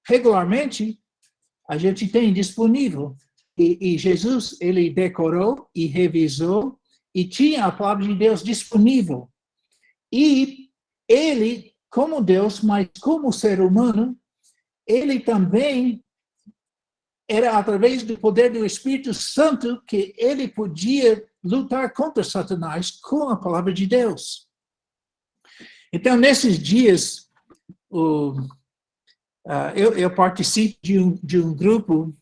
regularmente, a gente tem disponível. E Jesus, ele decorou e revisou e tinha a palavra de Deus disponível. E ele, como Deus, mas como ser humano, ele também era através do poder do Espírito Santo que ele podia lutar contra Satanás com a palavra de Deus. Então, nesses dias, eu participo de um grupo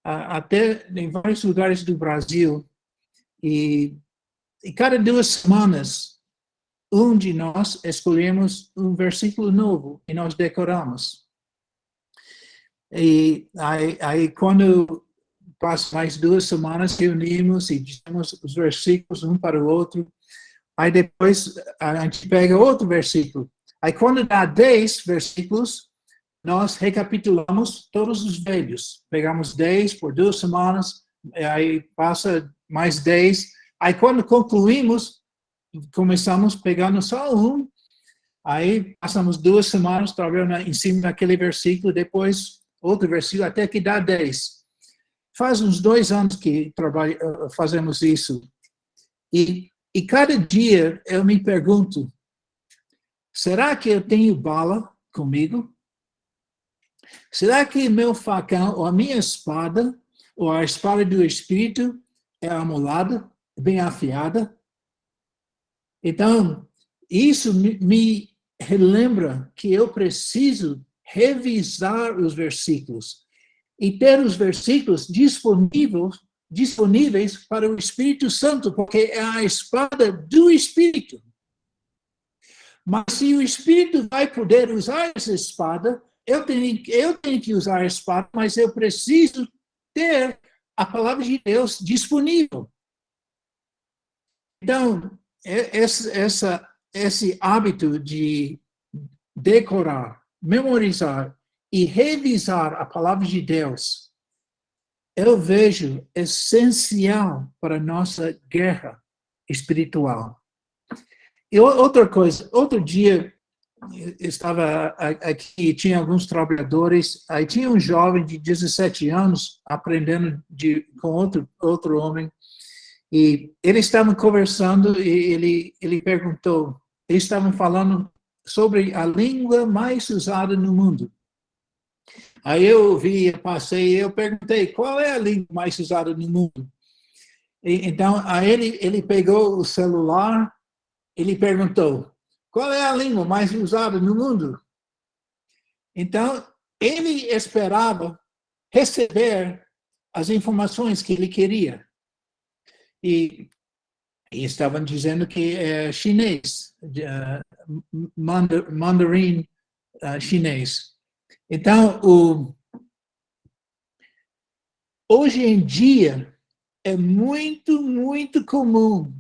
até em vários lugares do Brasil, e cada 2 semanas, um de nós escolhemos um versículo novo e nós decoramos. E aí quando passa mais 2 semanas, reunimos e dizemos os versículos um para o outro. Aí depois a gente pega outro versículo. Aí quando dá 10 versículos, nós recapitulamos todos os velhos. Pegamos 10 por 2 semanas, aí passa mais 10. Aí quando concluímos, começamos pegando só um. Aí passamos 2 semanas trabalhando em cima daquele versículo, depois outro versículo, até que dá 10. Faz uns 2 anos que fazemos isso. E cada dia eu me pergunto, será que eu tenho bala comigo? Será que meu facão, ou a minha espada, ou a espada do Espírito é amolada, bem afiada? Então, isso me relembra que eu preciso revisar os versículos e ter os versículos disponíveis para o Espírito Santo, porque é a espada do Espírito. Mas se o Espírito vai poder usar essa espada, eu tenho que usar a espada, mas eu preciso ter a palavra de Deus disponível. Então, esse hábito de decorar, memorizar e revisar a palavra de Deus, eu vejo essencial para a nossa guerra espiritual. E outra coisa, outro dia eu estava aqui, tinha alguns trabalhadores, aí tinha um jovem de 17 anos aprendendo com outro homem, e eles estavam conversando e ele perguntou, eles estavam falando sobre a língua mais usada no mundo. Aí eu passei e eu perguntei, qual é a língua mais usada no mundo? Então, aí ele pegou o celular, ele perguntou, qual é a língua mais usada no mundo? Então, ele esperava receber as informações que ele queria. E estavam dizendo que é chinês, mandarim chinês. Então, hoje em dia, é muito, muito comum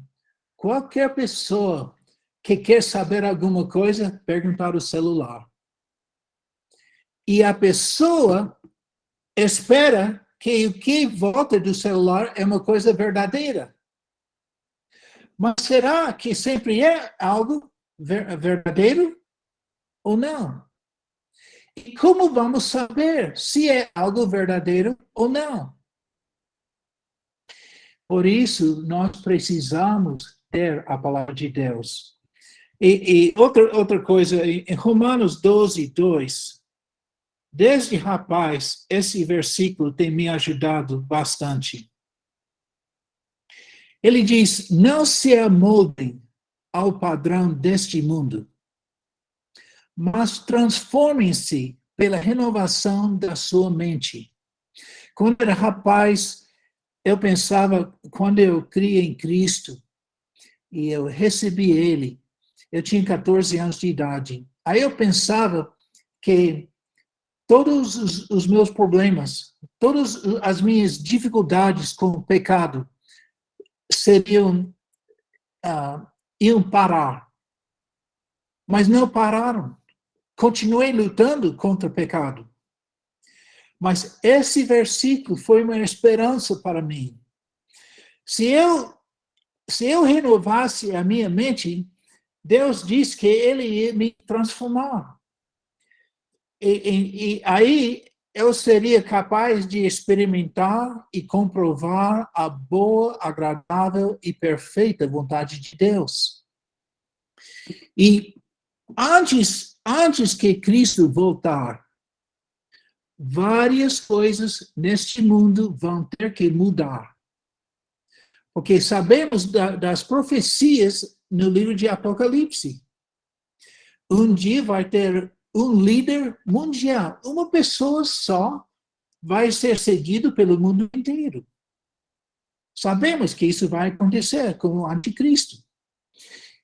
qualquer pessoa que quer saber alguma coisa, perguntar o celular. E a pessoa espera que o que volta do celular é uma coisa verdadeira. Mas será que sempre é algo verdadeiro ou não? E como vamos saber se é algo verdadeiro ou não? Por isso, nós precisamos ter a palavra de Deus. E outra coisa, em Romanos 12, 2, desde rapaz, esse versículo tem me ajudado bastante. Ele diz, não se amoldem ao padrão deste mundo, mas transformem-se pela renovação da sua mente. Quando era rapaz, eu pensava, quando eu criei em Cristo, e eu recebi Ele, eu tinha 14 anos de idade. Aí eu pensava que todos os meus problemas, todas as minhas dificuldades com o pecado, iam parar. Mas não pararam. Continuei lutando contra o pecado. Mas esse versículo foi uma esperança para mim. Se eu renovasse a minha mente, Deus disse que Ele ia me transformar. E aí eu seria capaz de experimentar e comprovar a boa, agradável e perfeita vontade de Deus. E antes que Cristo voltar, várias coisas neste mundo vão ter que mudar. Porque sabemos das profecias no livro de Apocalipse. Um dia vai ter um líder mundial. Uma pessoa só vai ser seguido pelo mundo inteiro. Sabemos que isso vai acontecer com o anticristo.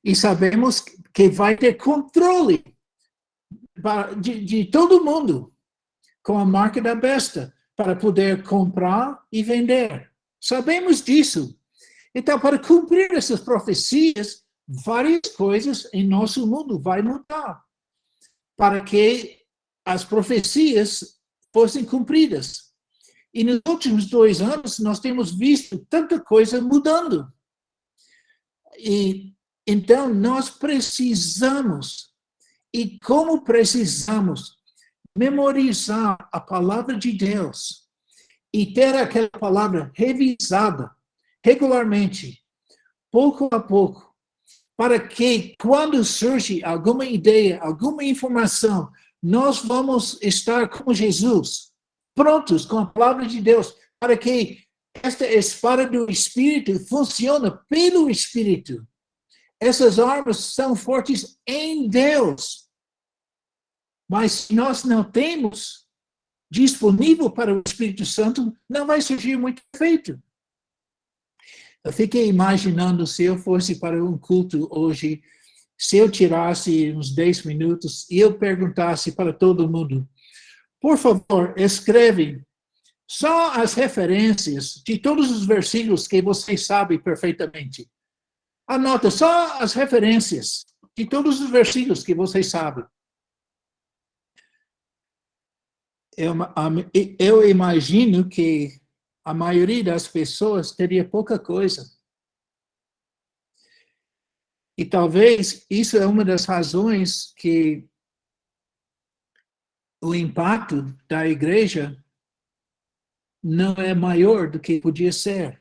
E sabemos que vai ter controle de todo mundo com a marca da besta para poder comprar e vender. Sabemos disso. Então, para cumprir essas profecias, várias coisas em nosso mundo vai mudar para que as profecias fossem cumpridas. E nos últimos 2 anos, nós temos visto tanta coisa mudando. E então, nós precisamos, e como precisamos, memorizar a palavra de Deus e ter aquela palavra revisada regularmente, pouco a pouco, para que quando surge alguma ideia, alguma informação, nós vamos estar como Jesus, prontos com a palavra de Deus, para que esta espada do Espírito funcione pelo Espírito. Essas armas são fortes em Deus. Mas se nós não temos disponível para o Espírito Santo, não vai surgir muito efeito. Eu fiquei imaginando se eu fosse para um culto hoje, se eu tirasse uns 10 minutos e eu perguntasse para todo mundo, por favor, escreve só as referências de todos os versículos que vocês sabem perfeitamente. Anota só as referências de todos os versículos que vocês sabem. Eu imagino que a maioria das pessoas teria pouca coisa. E talvez isso é uma das razões que o impacto da igreja não é maior do que podia ser.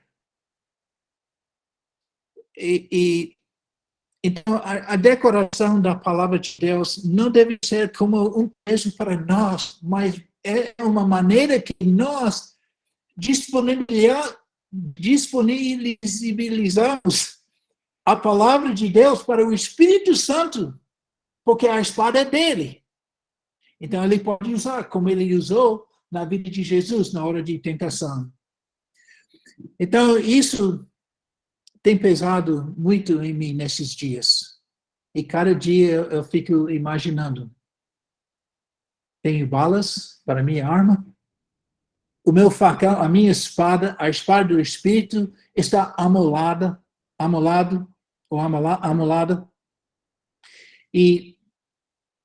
Então, a decoração da palavra de Deus não deve ser como um peso para nós, mas é uma maneira que nós disponibilizamos a palavra de Deus para o Espírito Santo, porque a espada é dele. Então, ele pode usar como ele usou na vida de Jesus, na hora de tentação. Então, isso tem pesado muito em mim nesses dias. E cada dia eu fico imaginando. Tenho balas para minha arma. O meu facão, a minha espada, a espada do Espírito está amolada. E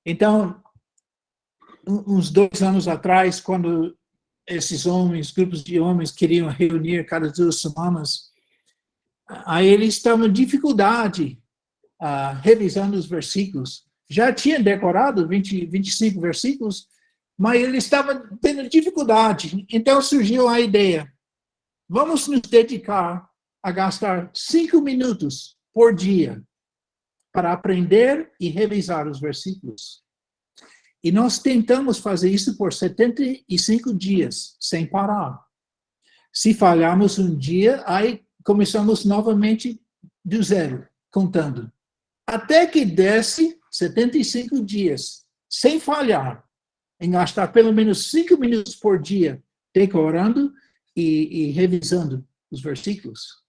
então, uns 2 anos atrás, quando esses homens, grupos de homens queriam reunir cada 2 semanas, aí eles estavam em dificuldade revisando os versículos. Já tinham decorado 25 versículos, mas eles estavam tendo dificuldade. Então surgiu a ideia, vamos nos dedicar a gastar 5 minutos por dia para aprender e revisar os versículos. E nós tentamos fazer isso por 75 dias, sem parar. Se falharmos um dia, aí começamos novamente do zero, contando. Até que desse 75 dias, sem falhar, em gastar pelo menos 5 minutos por dia decorando e revisando os versículos.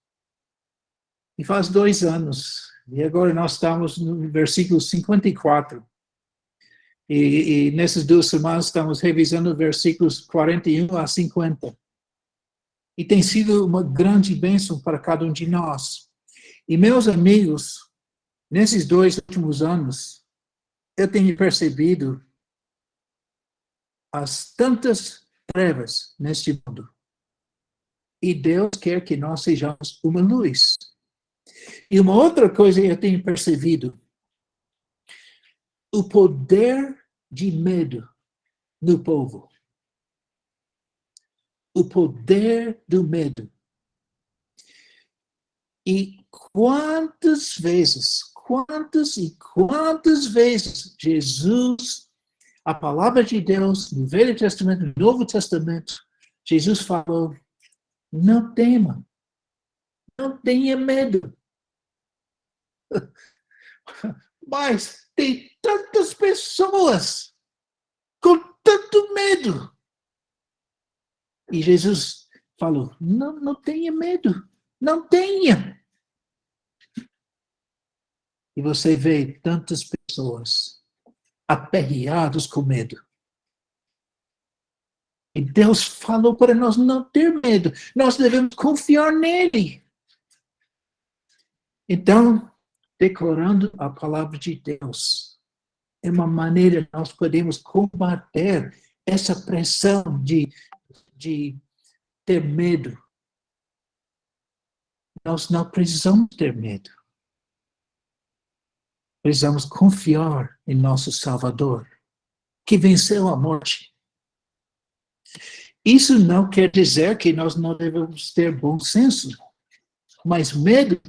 E faz 2 anos. E agora nós estamos no versículo 54. E nessas 2 semanas estamos revisando versículos 41 a 50. E tem sido uma grande bênção para cada um de nós. E meus amigos, nesses 2 últimos anos, eu tenho percebido as tantas trevas neste mundo. E Deus quer que nós sejamos uma luz. E uma outra coisa eu tenho percebido, o poder de medo no povo. O poder do medo. E quantas vezes Jesus, a palavra de Deus, no Velho Testamento, no Novo Testamento, Jesus falou, não tema, não tenha medo. Mas tem tantas pessoas com tanto medo. E Jesus falou, não tenha medo, não tenha. E você vê tantas pessoas aperreadas com medo. E Deus falou para nós não ter medo, nós devemos confiar nele. Então, declarando a palavra de Deus é uma maneira que nós podemos combater essa pressão de ter medo. Nós não precisamos ter medo. Precisamos confiar em nosso Salvador, que venceu a morte. Isso não quer dizer que nós não devemos ter bom senso, mas medo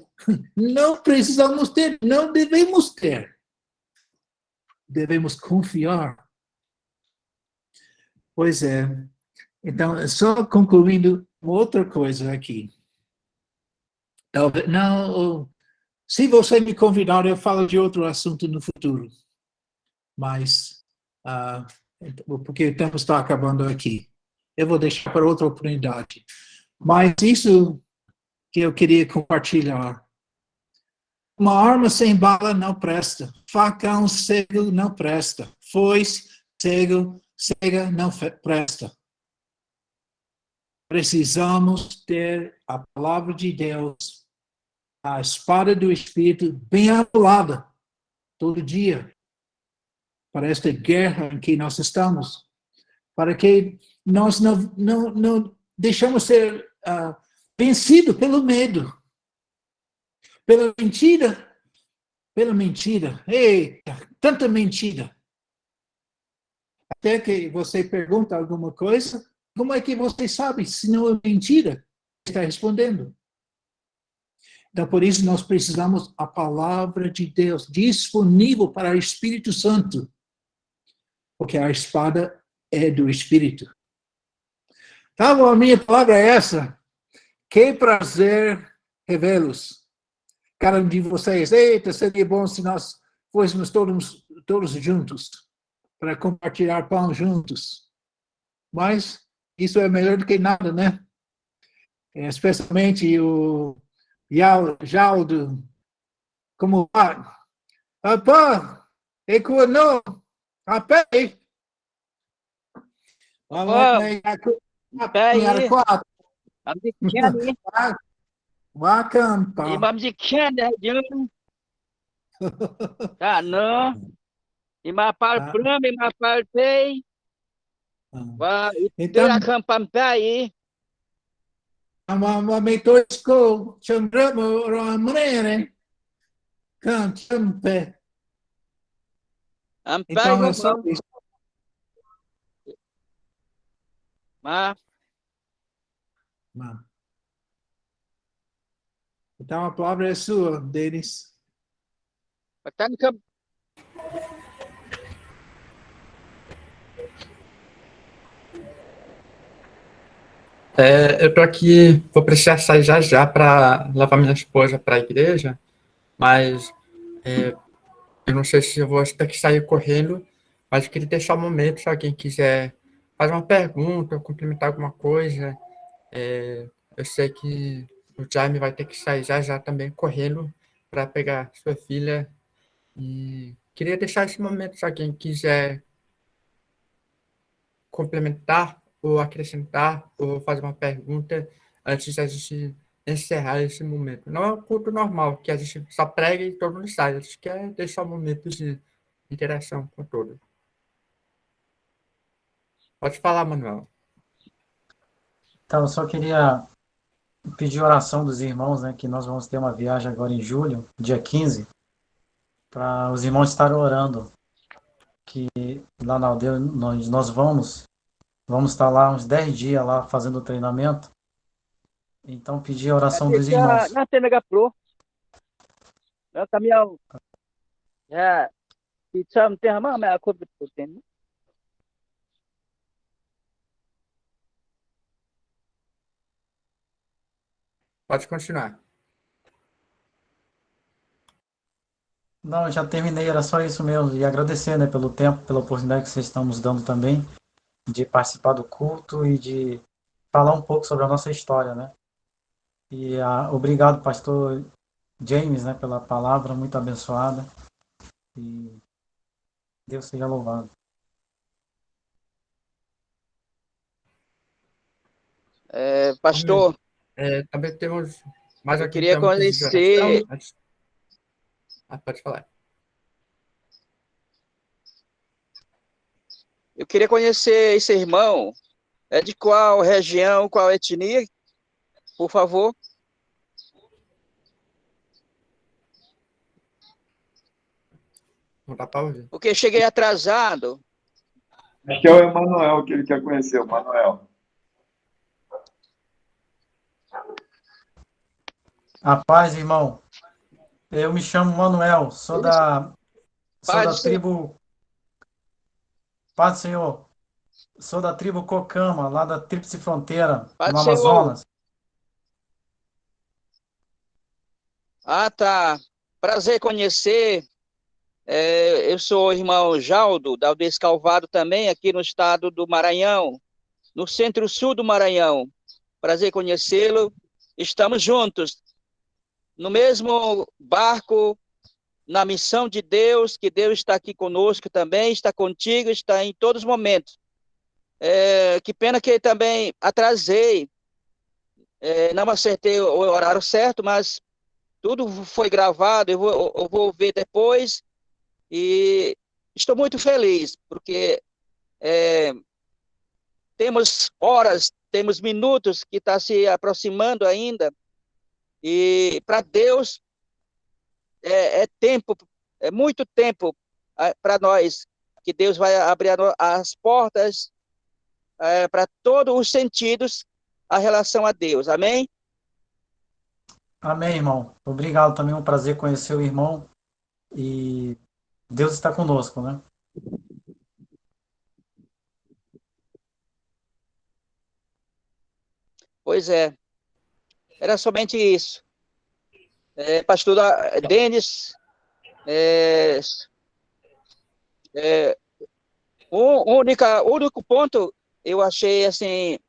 não precisamos ter, não devemos ter. Devemos confiar. Pois é. Então, só concluindo outra coisa aqui. Talvez, não, se você me convidar, eu falo de outro assunto no futuro. Mas, porque o tempo está acabando aqui. Eu vou deixar para outra oportunidade. Mas isso que eu queria compartilhar. Uma arma sem bala não presta. Facão cego não presta. Foice cega não presta. Precisamos ter a palavra de Deus, a espada do Espírito bem armada todo dia para esta guerra em que nós estamos, para que nós não deixamos ser vencidos pelo medo, pela mentira. Eita, tanta mentira. Até que você pergunta alguma coisa, como é que você sabe se não é mentira? Está respondendo. Então, por isso, nós precisamos a palavra de Deus disponível para o Espírito Santo. Porque a espada é do Espírito. Tá bom, a minha palavra é essa. Que prazer revê-los. Cada um de vocês. Eita, seria bom se nós fôssemos todos juntos, para compartilhar pão juntos. Mas isso é melhor do que nada, né? Especialmente o Jaldo, como pá, e quando a pé, Peraí, vamos de Kenny. welcome, E pá. vamos de Kenny, Jun. Tá, não. E mapar plano, e mapar pei. Então, Dura campam pei. mentor school, chambramo ramrene, champe. Ampai, Então, é só vamos. isso. Mas, Então, a palavra é sua, Denis. tá no campo. Eu tô aqui, vou precisar sair já já para levar minha esposa para a igreja, mas eu não sei se eu vou ter que sair correndo, mas eu queria deixar um momento se alguém quiser fazer uma pergunta, ou complementar alguma coisa. Eu sei que o Jaime vai ter que sair já já também correndo para pegar sua filha e queria deixar esse momento se alguém quiser complementar ou acrescentar ou fazer uma pergunta antes da gente encerrar esse momento. Não é um culto normal, que a gente só prega e todo mundo sai. A gente quer deixar um momento de interação com todos. Pode falar, Manuel. Então, eu só queria pedir oração dos irmãos, né, que nós vamos ter uma viagem agora em julho, dia 15, para os irmãos estarem orando, que lá na aldeia nós vamos estar lá uns 10 dias lá fazendo o treinamento. Então, pedir a oração dos irmãos. Na Mega Pro. Na caminhão. E chama tem a mão, mas a coisa que tem. Pode continuar. Não, eu já terminei, era só isso mesmo. E agradecer, né, pelo tempo, pela oportunidade que vocês estão nos dando também de participar do culto e de falar um pouco sobre a nossa história, né? E obrigado, pastor James, né, pela palavra muito abençoada. E Deus seja louvado. Amém. Pastor, Também temos mais eu aqui, queria tem um pedido de oração. conhecer, Pode falar. eu queria conhecer esse irmão. É de qual região, qual etnia, por favor? Não dá para ouvir. Porque eu cheguei atrasado. Acho que é o Emanuel que ele quer conhecer, o Manuel. A paz, irmão. Eu me chamo Manuel, sou Isso. da Paz, tribo. Paz do Senhor. Sou da tribo Cocama, lá da Tríplice Fronteira, paz no do Senhor. Amazonas. Ah, tá. Prazer conhecer. Eu sou o irmão Jaldo, da Aldez Calvado também, aqui no estado do Maranhão, no centro-sul do Maranhão. Prazer conhecê-lo. Estamos juntos, no mesmo barco, na missão de Deus, que Deus está aqui conosco também, está contigo, está em todos os momentos. Que pena que também atrasei, não acertei o horário certo, mas tudo foi gravado, eu vou ver depois e estou muito feliz, porque é, temos horas, temos minutos que está se aproximando ainda, e para Deus é tempo, é muito tempo para nós, que Deus vai abrir as portas para todos os sentidos a relação a Deus. Amém? Amém, irmão. Obrigado também, um prazer conhecer o irmão. E Deus está conosco, né? Pois é, era somente isso. Pastor Denis, é, é, o único ponto eu achei assim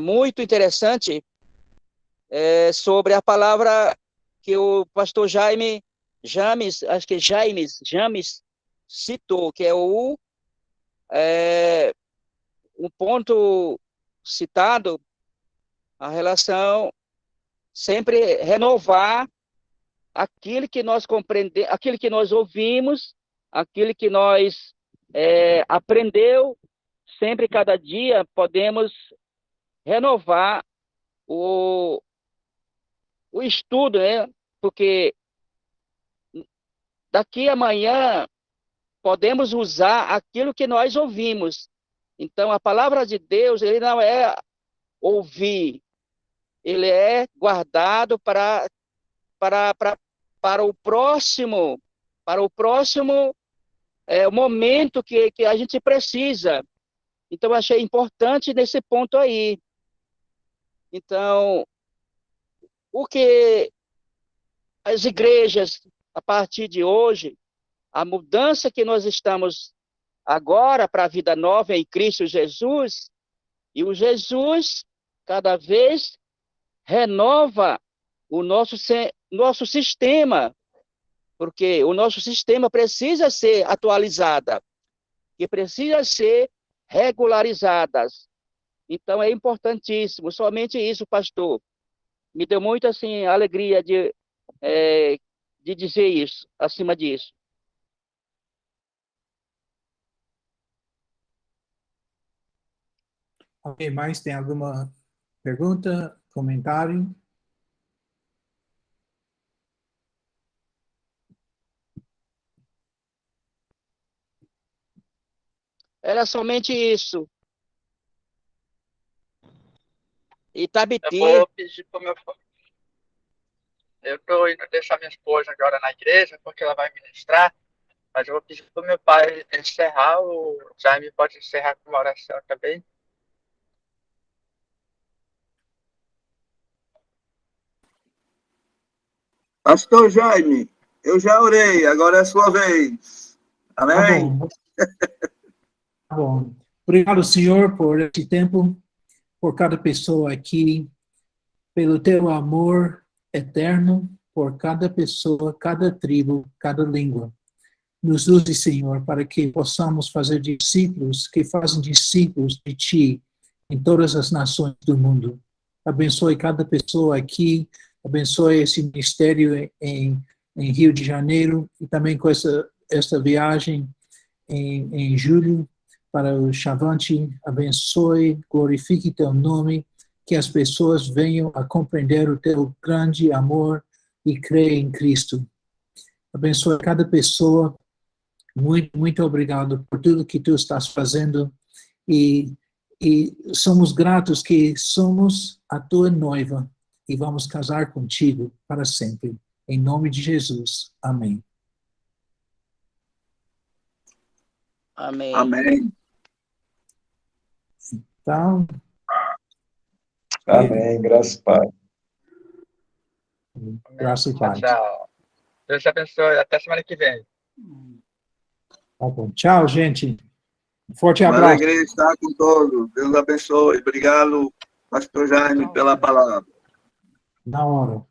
muito interessante sobre a palavra que o pastor James, acho que James citou, que é um ponto citado, a relação sempre renovar aquilo que nós compreendemos, aquilo que nós ouvimos, aquilo que nós aprendeu, sempre, cada dia, podemos renovar o, o estudo, né? Porque daqui a amanhã podemos usar aquilo que nós ouvimos. Então, a palavra de Deus, ele não é ouvir, ele é guardado para, para, para o próximo momento que a gente precisa. Então, eu achei importante nesse ponto aí. Então, o que as igrejas, a partir de hoje, a mudança que nós estamos agora para a vida nova em Cristo Jesus, e o Jesus cada vez renova o nosso sistema, porque o nosso sistema precisa ser atualizado, que precisa ser regularizadas. Então é importantíssimo, somente isso, pastor. Me deu muito assim alegria de dizer isso, acima disso. Ok, mais tem alguma pergunta, comentário? Era somente isso. E Eu Tabiti, vou pedir para o meu. Eu estou indo deixar minha esposa agora na igreja, porque ela vai ministrar, mas eu vou pedir para o meu pai encerrar. O Jaime pode encerrar com uma oração também. Pastor Jaime, Eu já orei, agora é a sua vez. Tá Amém? bom. Tá bom. Obrigado, Senhor, por esse tempo, por cada pessoa aqui, pelo teu amor eterno por cada pessoa, cada tribo, cada língua. Nos use, Senhor, para que possamos fazer discípulos que fazem discípulos de Ti em todas as nações do mundo. Abençoe cada pessoa aqui, abençoe esse ministério em Rio de Janeiro e também com essa viagem em julho para o Chavante. Abençoe, glorifique Teu nome, que as pessoas venham a compreender o Teu grande amor e crer em Cristo. Abençoe cada pessoa. Muito, muito obrigado por tudo que Tu estás fazendo e somos gratos que somos a Tua noiva e vamos casar contigo para sempre. Em nome de Jesus. Amém. Amém. Amém. Então, Amém. Graças a Pai. graças a Deus. Tchau. Deus te abençoe. Até semana que vem. Tá bom. Tchau, gente. Um forte Uma abraço. alegria estar com todos. Deus abençoe. Obrigado, pastor Jaime, pela palavra. Na hora.